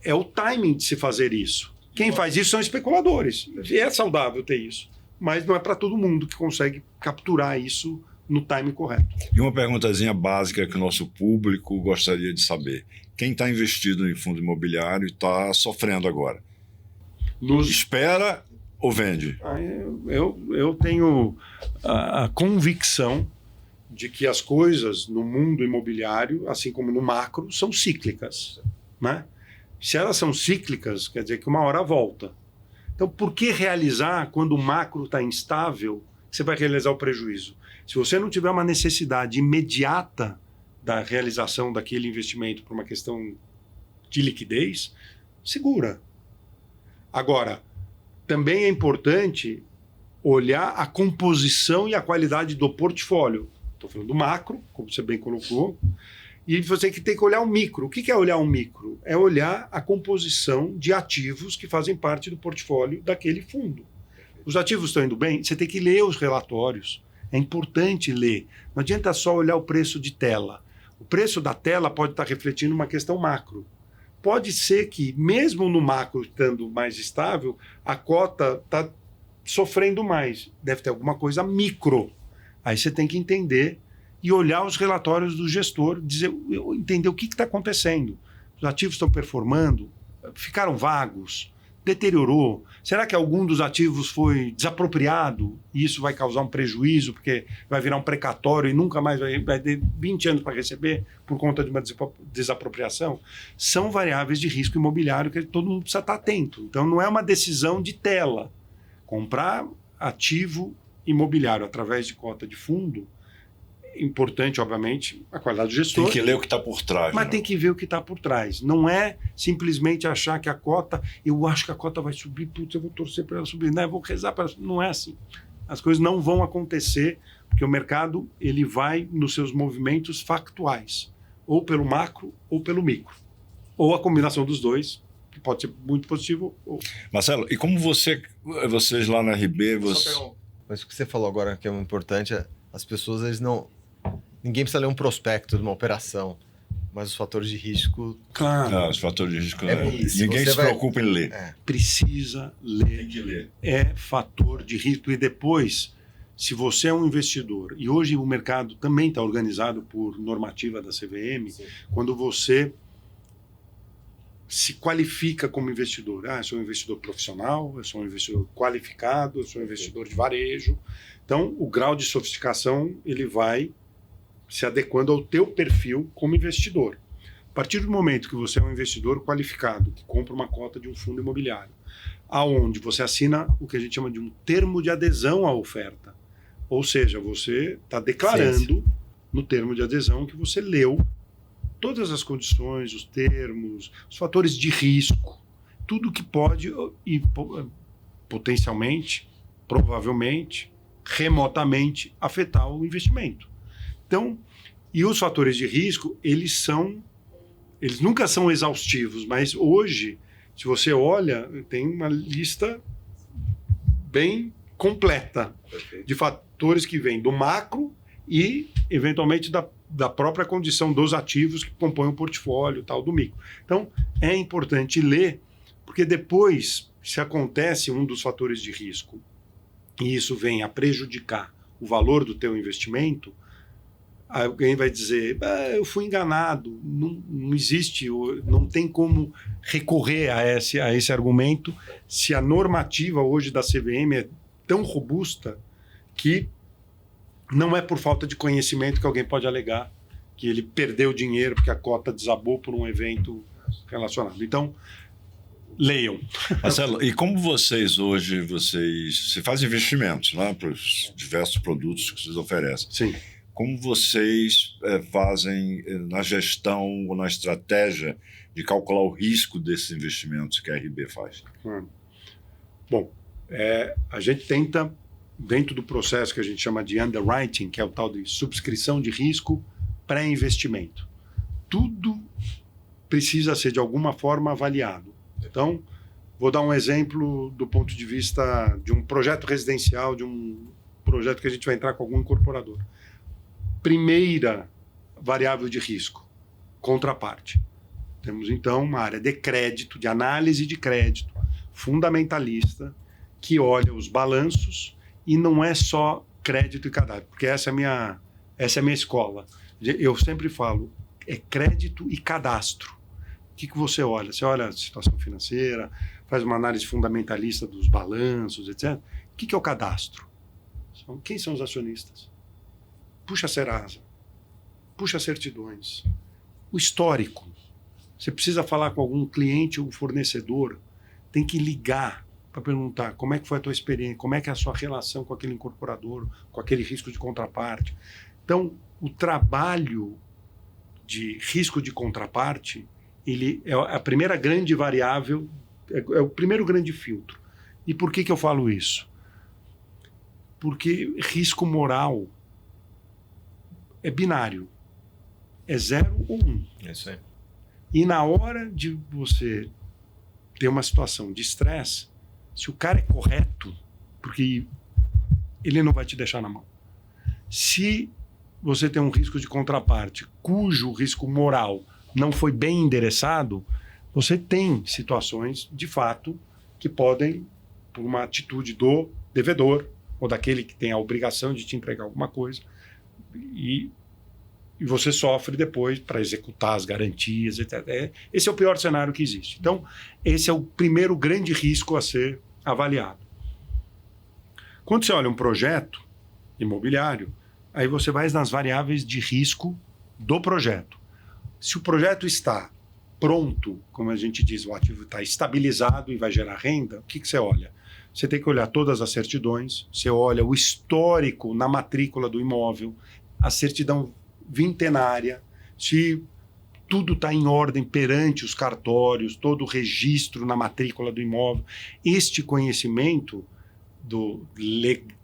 é o timing de se fazer isso. Quem faz isso são especuladores. E é saudável ter isso. Mas não é para todo mundo que consegue capturar isso no time correto. E uma perguntazinha básica que o nosso público gostaria de saber. Quem está investido em fundo imobiliário e está sofrendo agora? Espera ou vende? Eu tenho a convicção de que as coisas no mundo imobiliário, assim como no macro, são cíclicas, né? Se elas são cíclicas, quer dizer que uma hora volta. Então, por que realizar quando o macro está instável, você vai realizar o prejuízo? Se você não tiver uma necessidade imediata da realização daquele investimento por uma questão de liquidez, segura. Agora, também é importante olhar a composição e a qualidade do portfólio. Estou falando do macro, como você bem colocou, e você tem que olhar o micro. O que é olhar o micro? É olhar a composição de ativos que fazem parte do portfólio daquele fundo. Os ativos estão indo bem? Você tem que ler os relatórios. É importante ler. Não adianta só olhar o preço de tela. O preço da tela pode estar refletindo uma questão macro. Pode ser que, mesmo no macro estando mais estável, a cota está sofrendo mais. Deve ter alguma coisa micro. Aí você tem que entender e olhar os relatórios do gestor, entender o que está acontecendo. Os ativos estão performando? Ficaram vagos? Deteriorou? Será que algum dos ativos foi desapropriado e isso vai causar um prejuízo porque vai virar um precatório e nunca mais vai ter 20 anos para receber por conta de uma desapropriação? São variáveis de risco imobiliário que todo mundo precisa estar atento. Então não é uma decisão de tela. Comprar ativo imobiliário através de cota de fundo, importante, obviamente, a qualidade do gestor. Tem que ler o que está por trás. Mas tem que ver o que está por trás. Não é simplesmente achar que a cota, eu acho que a cota vai subir, putz, eu vou torcer para ela subir, né? Eu vou rezar para ela subir. Não é assim. As coisas não vão acontecer, porque o mercado ele vai nos seus movimentos factuais, ou pelo macro ou pelo micro. Ou a combinação dos dois, que pode ser muito positivo. Ou... Marcelo, e como vocês lá na RB... Mas o que você falou agora que é importante é as pessoas, eles não... Ninguém precisa ler um prospecto de uma operação, mas os fatores de risco... Claro. Os fatores de risco... isso, ninguém se preocupa em ler. Precisa ler. Tem que ler. É fator de risco. E depois, se você é um investidor, e hoje o mercado também está organizado por normativa da CVM, Sim. quando você se qualifica como investidor. Eu sou um investidor profissional, eu sou um investidor qualificado, eu sou um investidor de varejo. Então, o grau de sofisticação ele vai se adequando ao teu perfil como investidor. A partir do momento que você é um investidor qualificado, que compra uma cota de um fundo imobiliário, aonde você assina o que a gente chama de um termo de adesão à oferta. Ou seja, você está declarando no termo de adesão que você leu todas as condições, os termos, os fatores de risco, tudo que pode e potencialmente, provavelmente, remotamente afetar o investimento. Então, e os fatores de risco, eles nunca são exaustivos, mas hoje, se você olha, tem uma lista bem completa de fatores que vêm do macro e, eventualmente, da própria condição dos ativos que compõem o portfólio tal do micro. Então, é importante ler, porque depois, se acontece um dos fatores de risco e isso vem a prejudicar o valor do teu investimento, alguém vai dizer, eu fui enganado, não existe, não tem como recorrer a esse argumento se a normativa hoje da CVM é tão robusta que não é por falta de conhecimento que alguém pode alegar que ele perdeu dinheiro porque a cota desabou por um evento relacionado. Então, leiam. Marcelo, e como vocês hoje, você faz investimentos, né, para os diversos produtos que vocês oferecem. Sim. Como vocês fazem na gestão ou na estratégia de calcular o risco desses investimentos que a RB faz? Bom, a gente tenta, dentro do processo que a gente chama de underwriting, que é o tal de subscrição de risco pré-investimento, tudo precisa ser de alguma forma avaliado. Então, vou dar um exemplo do ponto de vista de um projeto residencial, de um projeto que a gente vai entrar com algum incorporador. Primeira variável de risco, contraparte. Temos, então, uma área de crédito, de análise de crédito, fundamentalista, que olha os balanços e não é só crédito e cadastro, porque essa é a minha escola. Eu sempre falo, é crédito e cadastro. O que você olha? Você olha a situação financeira, faz uma análise fundamentalista dos balanços, etc. O que é o cadastro? Quem são os acionistas? Puxa a Serasa, puxa as certidões, o histórico. Você precisa falar com algum cliente ou fornecedor, tem que ligar para perguntar como é que foi a tua experiência, como é que é a sua relação com aquele incorporador, com aquele risco de contraparte. Então, o trabalho de risco de contraparte, ele é a primeira grande variável, é o primeiro grande filtro. E por que eu falo isso? Porque risco moral é binário. É 0 ou 1. Isso aí. E na hora de você ter uma situação de estresse, se o cara é correto, porque ele não vai te deixar na mão. Se você tem um risco de contraparte, cujo risco moral não foi bem endereçado, você tem situações, de fato, que podem, por uma atitude do devedor, ou daquele que tem a obrigação de te entregar alguma coisa, e você sofre depois para executar as garantias, etc. Esse é o pior cenário que existe. Então, esse é o primeiro grande risco a ser avaliado. Quando você olha um projeto imobiliário, aí você vai nas variáveis de risco do projeto. Se o projeto está pronto, como a gente diz, o ativo está estabilizado e vai gerar renda, o que você olha? Você tem que olhar todas as certidões, você olha o histórico na matrícula do imóvel, a certidão vintenária, se tudo está em ordem perante os cartórios, todo o registro na matrícula do imóvel. Este conhecimento do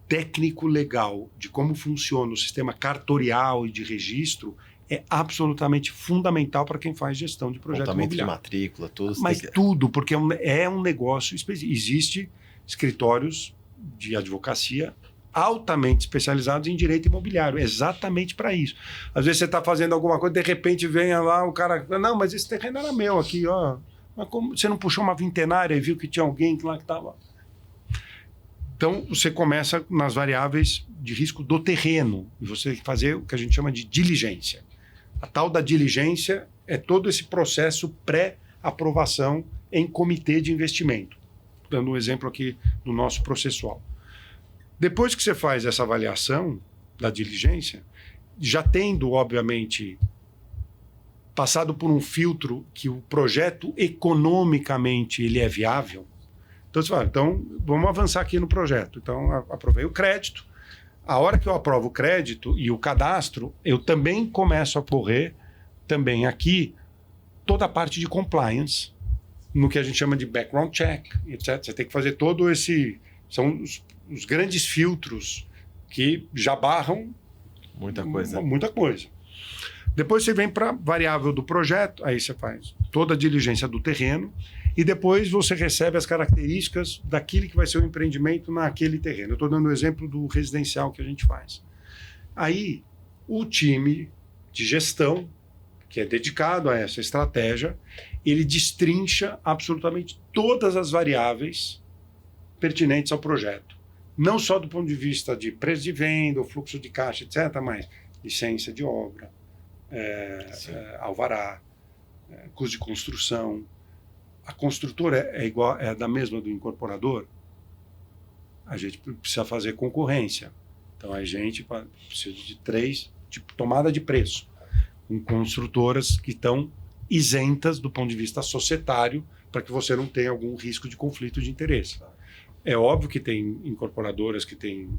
técnico legal de como funciona o sistema cartorial e de registro é absolutamente fundamental para quem faz gestão de projeto Montamento imobiliário. de matrícula, tudo. Mas tudo, porque é um negócio específico. Existem escritórios de advocacia altamente especializados em direito imobiliário, exatamente para isso. Às vezes você está fazendo alguma coisa, de repente vem lá o cara, não, mas esse terreno era meu aqui, ó. Mas como você não puxou uma vintenária e viu que tinha alguém lá que estava... Então, você começa nas variáveis de risco do terreno, e você tem que fazer o que a gente chama de diligência. A tal da diligência é todo esse processo pré-aprovação em comitê de investimento. Dando um exemplo aqui do nosso processual. Depois que você faz essa avaliação da diligência, já tendo, obviamente, passado por um filtro que o projeto economicamente ele é viável, então você fala, então vamos avançar aqui no projeto. Então, aprovei o crédito. A hora que eu aprovo o crédito e o cadastro, eu também começo a correr também aqui toda a parte de compliance, no que a gente chama de background check, etc. Você tem que fazer todo esse... São os grandes filtros que já barram Muita coisa. Muita coisa. Depois você vem para a variável do projeto, aí você faz toda a diligência do terreno e depois você recebe as características daquilo que vai ser o empreendimento naquele terreno. Eu estou dando o exemplo do residencial que a gente faz. Aí, o time de gestão, que é dedicado a essa estratégia, ele destrincha absolutamente todas as variáveis pertinentes ao projeto. Não só do ponto de vista de preço de venda, o fluxo de caixa, etc., mas licença de obra, alvará, custo de construção. A construtora é da mesma do incorporador? A gente precisa fazer concorrência. Então, a gente precisa de 3 tipo, tomada de preço, com construtoras que estão isentas do ponto de vista societário, para que você não tenha algum risco de conflito de interesse. É óbvio que tem incorporadoras que têm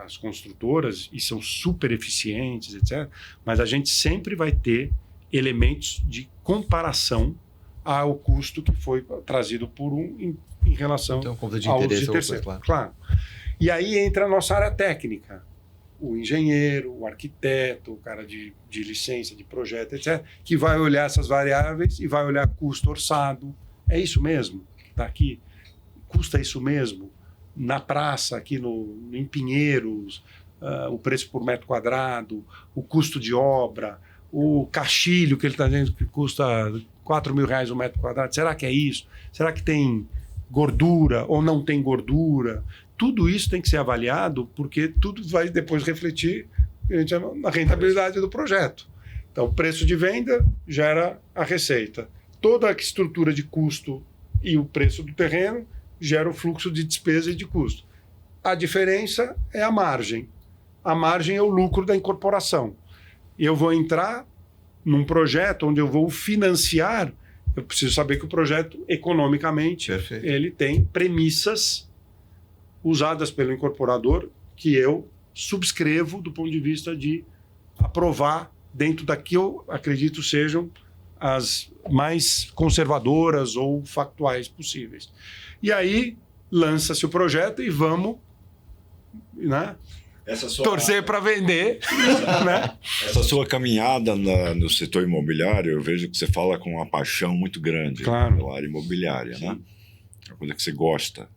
as construtoras e são super eficientes, etc. Mas a gente sempre vai ter elementos de comparação ao custo que foi trazido por em relação então, conta de aos interesse de terceiro. claro. E aí entra a nossa área técnica. O engenheiro, o arquiteto, o cara de licença, de projeto, etc., que vai olhar essas variáveis e vai olhar custo orçado. É isso mesmo? Está aqui. Custa isso mesmo? Na praça, aqui em Pinheiros, o preço por metro quadrado, o custo de obra, o caixilho que ele está dizendo que custa R$4.000 um metro quadrado. Será que é isso? Será que tem gordura ou não tem gordura? Tudo isso tem que ser avaliado porque tudo vai depois refletir na rentabilidade do projeto. Então, o preço de venda gera a receita. Toda a estrutura de custo e o preço do terreno gera o fluxo de despesa e de custo. A diferença é a margem. A margem é o lucro da incorporação. Eu vou entrar num projeto onde eu vou financiar, eu preciso saber que o projeto, economicamente, Perfeito. ele tem premissas usadas pelo incorporador que eu subscrevo do ponto de vista de aprovar dentro da que eu acredito sejam as mais conservadoras ou factuais possíveis. E aí lança-se o projeto e vamos, né, torcer para vender. Né? Essa sua caminhada no setor imobiliário, eu vejo que você fala com uma paixão muito grande pela área imobiliária, né? É uma coisa que você gosta.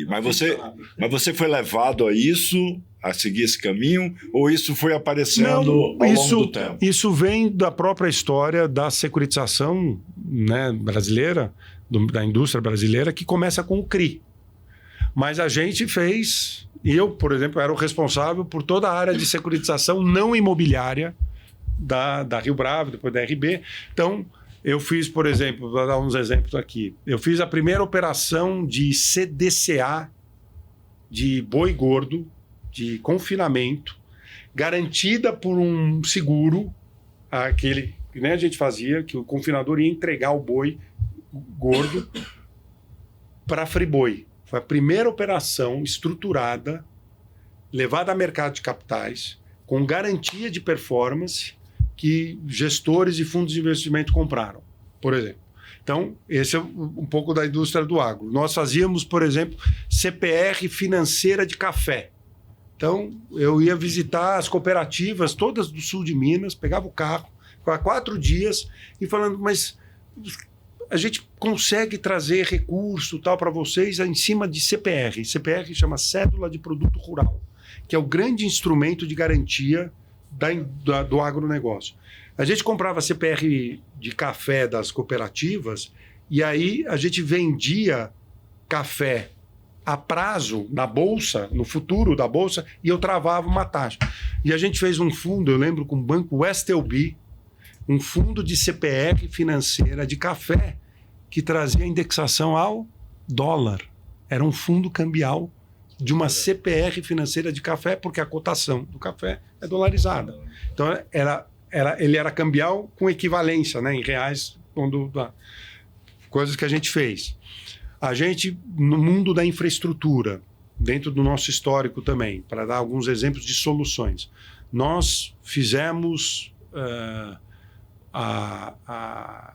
Mas você foi levado a isso, a seguir esse caminho, ou isso foi aparecendo ao longo do tempo? Isso vem da própria história da securitização, né, brasileira, da indústria brasileira, que começa com o CRI. Mas a gente fez... Eu, por exemplo, era o responsável por toda a área de securitização não imobiliária da Rio Bravo, depois da RB. Então, eu fiz, por exemplo, vou dar uns exemplos aqui. Eu fiz a primeira operação de CDCA, de boi gordo, de confinamento, garantida por um seguro, aquele que nem a gente fazia, que o confinador ia entregar o boi gordo para a Friboi. Foi a primeira operação estruturada, levada a mercado de capitais, com garantia de performance que gestores e fundos de investimento compraram, por exemplo. Então, esse é um pouco da indústria do agro. Nós fazíamos, por exemplo, CPR financeira de café. Então, eu ia visitar as cooperativas todas do sul de Minas, pegava o carro, ficava 4 dias e falando, mas a gente consegue trazer recurso tal para vocês em cima de CPR. CPR chama Cédula de Produto Rural, que é o grande instrumento de garantia do agronegócio. A gente comprava CPR de café das cooperativas e aí a gente vendia café a prazo na bolsa, no futuro da bolsa, e eu travava uma taxa. E a gente fez um fundo, eu lembro, com o banco WestLB, um fundo de CPR financeira de café que trazia indexação ao dólar. Era um fundo cambial de uma CPR financeira de café, porque a cotação do café é dolarizada. Então, ele era cambial com equivalência, né, em reais, coisas que a gente fez. A gente, no mundo da infraestrutura, dentro do nosso histórico também, para dar alguns exemplos de soluções, nós fizemos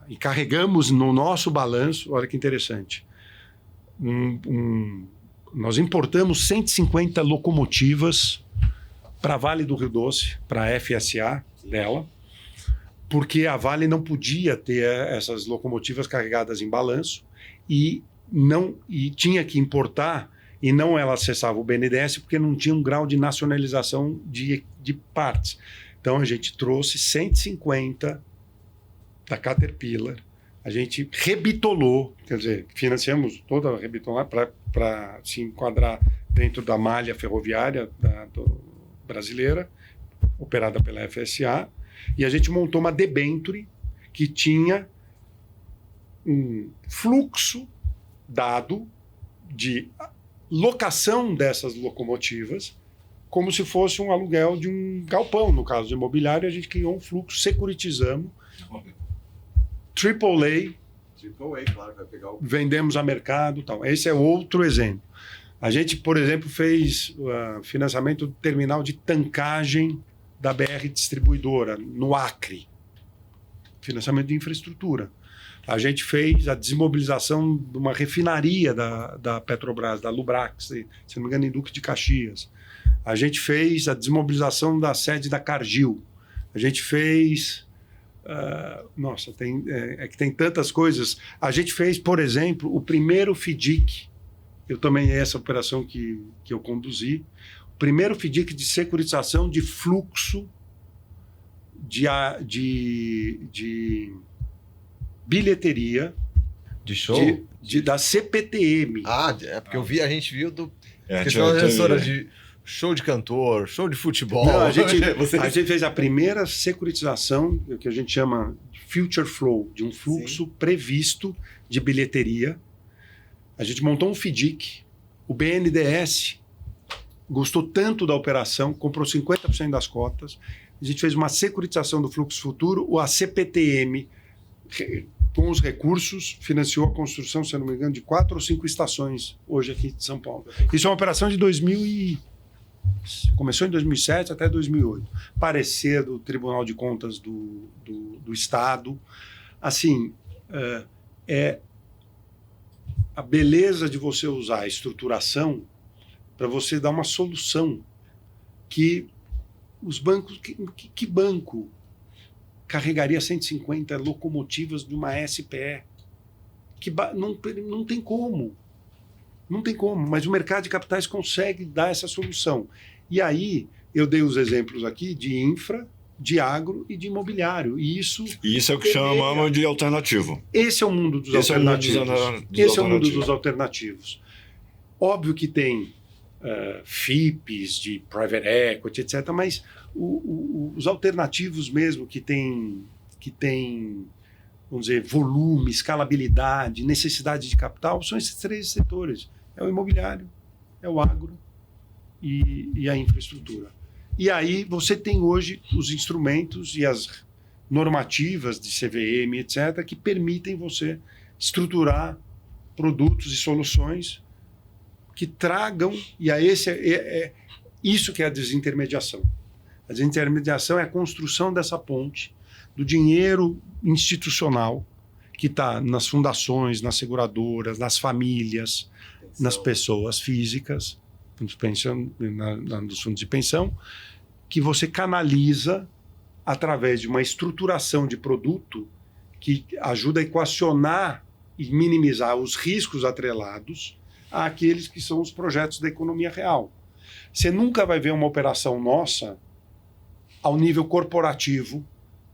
e carregamos no nosso balanço, olha que interessante, nós importamos 150 locomotivas para a Vale do Rio Doce, para a FSA dela, porque a Vale não podia ter essas locomotivas carregadas em balanço e tinha que importar, e não ela acessava o BNDES porque não tinha um grau de nacionalização de partes. Então a gente trouxe 150 da Caterpillar, a gente rebitolou, quer dizer, financiamos toda a rebitolar para se enquadrar dentro da malha ferroviária brasileira, operada pela FSA, e a gente montou uma debenture que tinha um fluxo dado de locação dessas locomotivas, como se fosse um aluguel de um galpão. No caso de imobiliário, a gente criou um fluxo, securitizamos, AAA, claro, vai pegar o... vendemos a mercado, tal. Esse é outro exemplo. A gente, por exemplo, fez financiamento do terminal de tancagem da BR Distribuidora, no Acre. Financiamento de infraestrutura. A gente fez a desmobilização de uma refinaria da Petrobras, da Lubrax, se não me engano, em Duque de Caxias. A gente fez a desmobilização da sede da Cargill. A gente fez... nossa, que tem tantas coisas. A gente fez, por exemplo, o primeiro FDIC. Eu também, essa operação que eu conduzi. O primeiro FDIC de securitização de fluxo de bilheteria de show da CPTM. Porque a gente viu do gestora de show de cantor, show de futebol. Não, a gente fez a primeira securitização, que a gente chama de future flow, de um fluxo previsto de bilheteria. A gente montou um FDIC, o BNDES gostou tanto da operação, comprou 50% das cotas, a gente fez uma securitização do fluxo futuro, a CPTM, com os recursos, financiou a construção, se eu não me engano, de 4 ou 5 estações hoje aqui de São Paulo. Isso é uma operação de começou em 2007 até 2008. Parecer do Tribunal de Contas do Estado. Assim, a beleza de você usar a estruturação para você dar uma solução que os bancos... Que banco carregaria 150 locomotivas de uma SPE? Não tem como. Não tem como, mas o mercado de capitais consegue dar essa solução. E aí, eu dei os exemplos aqui de infra, de agro e de imobiliário. E isso é o que chamamos de alternativo. Esse é o mundo dos alternativos. Esse é o mundo dos alternativos. Óbvio que tem FIPs de private equity, etc., mas os alternativos mesmo que tem, vamos dizer, volume, escalabilidade, necessidade de capital, são esses 3 setores. É o imobiliário, é o agro e a infraestrutura. E aí você tem hoje os instrumentos e as normativas de CVM, etc., que permitem você estruturar produtos e soluções que tragam, e aí isso que é a desintermediação. A desintermediação é a construção dessa ponte do dinheiro institucional que está nas fundações, nas seguradoras, nas famílias, nas pessoas físicas, nos fundos de pensão, que você canaliza através de uma estruturação de produto que ajuda a equacionar e minimizar os riscos atrelados àqueles que são os projetos da economia real. Você nunca vai ver uma operação nossa ao nível corporativo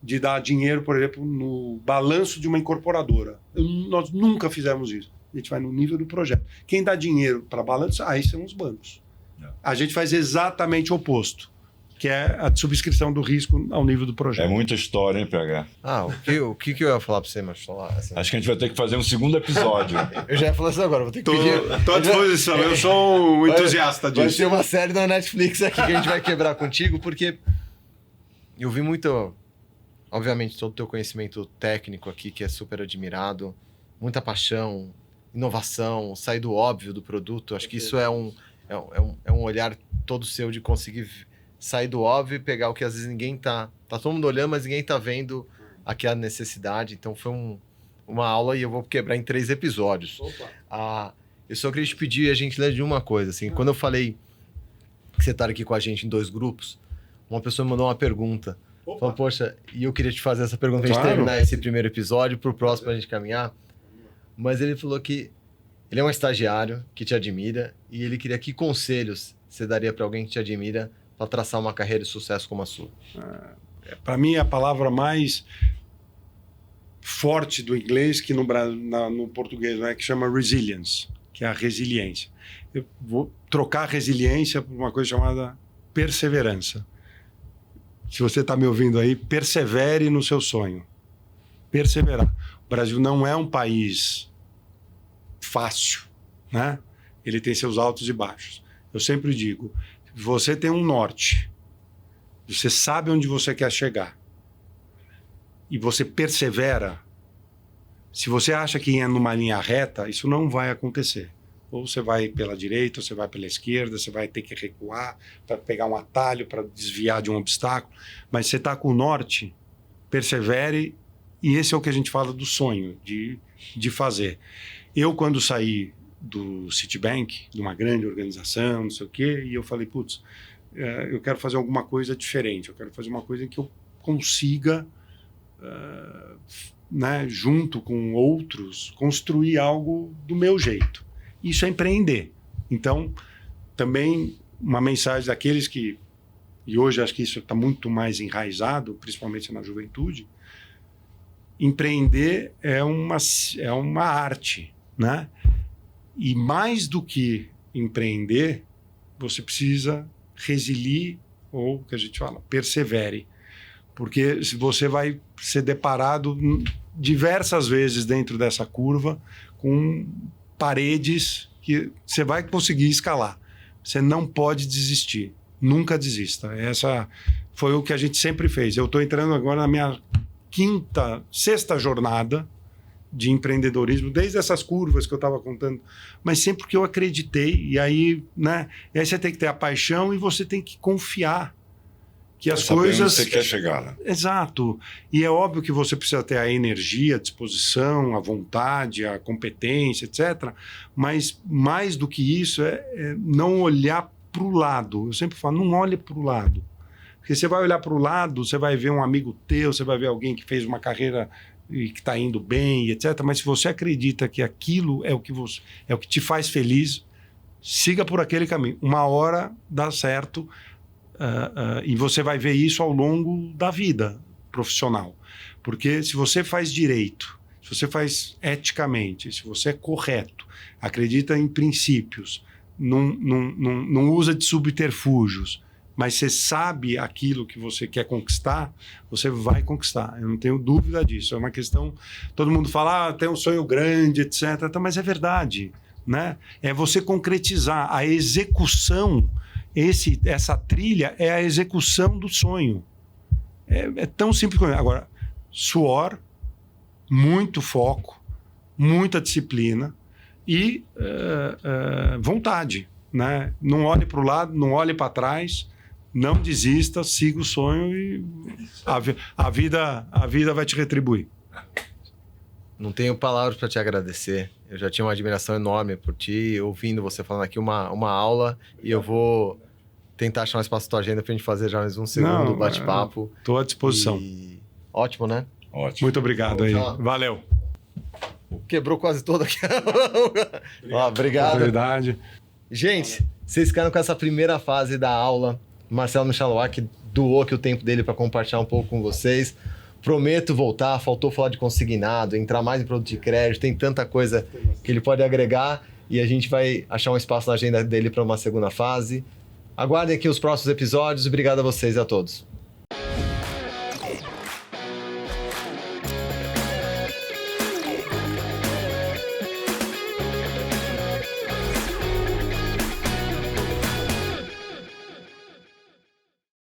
de dar dinheiro, por exemplo, no balanço de uma incorporadora. Nós nunca fizemos isso. A gente vai no nível do projeto. Quem dá dinheiro para balanço, aí são os bancos. A gente faz exatamente o oposto, que é a subscrição do risco ao nível do projeto. É muita história, hein, PH? O que eu ia falar para você, Marcelo? Assim, Acho que a gente vai ter que fazer um segundo episódio. eu já ia falar isso agora, vou ter que pedir... Tô à disposição, eu sou um entusiasta disso. Vai ser uma série da Netflix aqui que a gente vai quebrar contigo, porque eu vi muito, obviamente, todo o teu conhecimento técnico aqui, que é super admirado, muita paixão, inovação, sair do óbvio do produto. Acho que isso é um olhar todo seu de conseguir sair do óbvio e pegar o que às vezes ninguém tá todo mundo olhando, mas ninguém tá vendo aqui a necessidade. Então foi uma aula e eu vou quebrar em 3 episódios. Eu só queria te pedir a gentileza de uma coisa, assim, quando eu falei que você tá aqui com a gente em 2 grupos, uma pessoa me mandou uma pergunta. Falou, poxa, e eu queria te fazer essa pergunta, claro, a gente terminar esse primeiro episódio, pro próximo a gente caminhar. Mas ele falou que ele é um estagiário que te admira e ele queria que conselhos você daria para alguém que te admira para traçar uma carreira de sucesso como a sua. Para mim, a palavra mais forte do inglês que no português, né, que chama resilience, que é a resiliência. Eu vou trocar resiliência por uma coisa chamada perseverança. Se você está me ouvindo aí, persevere no seu sonho. Perseverar. O Brasil não é um país fácil, né? Ele tem seus altos e baixos. Eu sempre digo, você tem um norte, você sabe onde você quer chegar e você persevera. Se você acha que é numa linha reta, isso não vai acontecer. Ou você vai pela direita, ou você vai pela esquerda, você vai ter que recuar para pegar um atalho, para desviar de um obstáculo. Mas você está com o norte, persevere, e esse é o que a gente fala do sonho, de fazer. Eu, quando saí do Citibank, de uma grande organização, não sei o quê, e eu falei, putz, eu quero fazer alguma coisa diferente, eu quero fazer uma coisa em que eu consiga, né, junto com outros, construir algo do meu jeito. Isso é empreender. Então, também uma mensagem daqueles que, e hoje acho que isso está muito mais enraizado, principalmente na juventude, empreender é uma arte, né? E mais do que empreender, você precisa resiliar, ou o que a gente fala, persevere. Porque você vai ser deparado diversas vezes dentro dessa curva com paredes que você vai conseguir escalar. Você não pode desistir. Nunca desista. Essa foi o que a gente sempre fez. Eu estou entrando agora na minha sexta jornada de empreendedorismo, desde essas curvas que eu estava contando, mas sempre porque eu acreditei, e aí, né? E aí você tem que ter a paixão e você tem que confiar que as coisas... Onde você quer chegar, né? Exato. E é óbvio que você precisa ter a energia, a disposição, a vontade, a competência, etc. Mas mais do que isso é não olhar para o lado. Eu sempre falo, não olhe para o lado. Porque você vai olhar para o lado, você vai ver um amigo teu, você vai ver alguém que fez uma carreira e que está indo bem, etc. Mas se você acredita que aquilo é o que te faz feliz, siga por aquele caminho. Uma hora dá certo, e você vai ver isso ao longo da vida profissional. Porque se você faz direito, se você faz eticamente, se você é correto, acredita em princípios, não usa de subterfúgios, mas você sabe aquilo que você quer conquistar, você vai conquistar. Eu não tenho dúvida disso. É uma questão... Todo mundo fala, tem um sonho grande, etc. Mas é verdade, né? É você concretizar. A execução, essa trilha é a execução do sonho. É tão simples como... Agora, suor, muito foco, muita disciplina e vontade, né? Não olhe para o lado, não olhe para trás... Não desista, siga o sonho e a vida vai te retribuir. Não tenho palavras para te agradecer. Eu já tinha uma admiração enorme por ti, ouvindo você falando aqui uma aula, e eu vou tentar achar um espaço na tua agenda para a gente fazer já mais um segundo bate-papo. Estou à disposição. Ótimo, né? Ótimo. Muito obrigado aí. Valeu. Quebrou quase toda aqui. Obrigado. Verdade. Gente, vocês ficaram com essa primeira fase da aula. Marcelo Michalois, que doou aqui o tempo dele para compartilhar um pouco com vocês. Prometo voltar, faltou falar de consignado, entrar mais em produto de crédito, tem tanta coisa que ele pode agregar e a gente vai achar um espaço na agenda dele para uma segunda fase. Aguardem aqui os próximos episódios. Obrigado a vocês e a todos.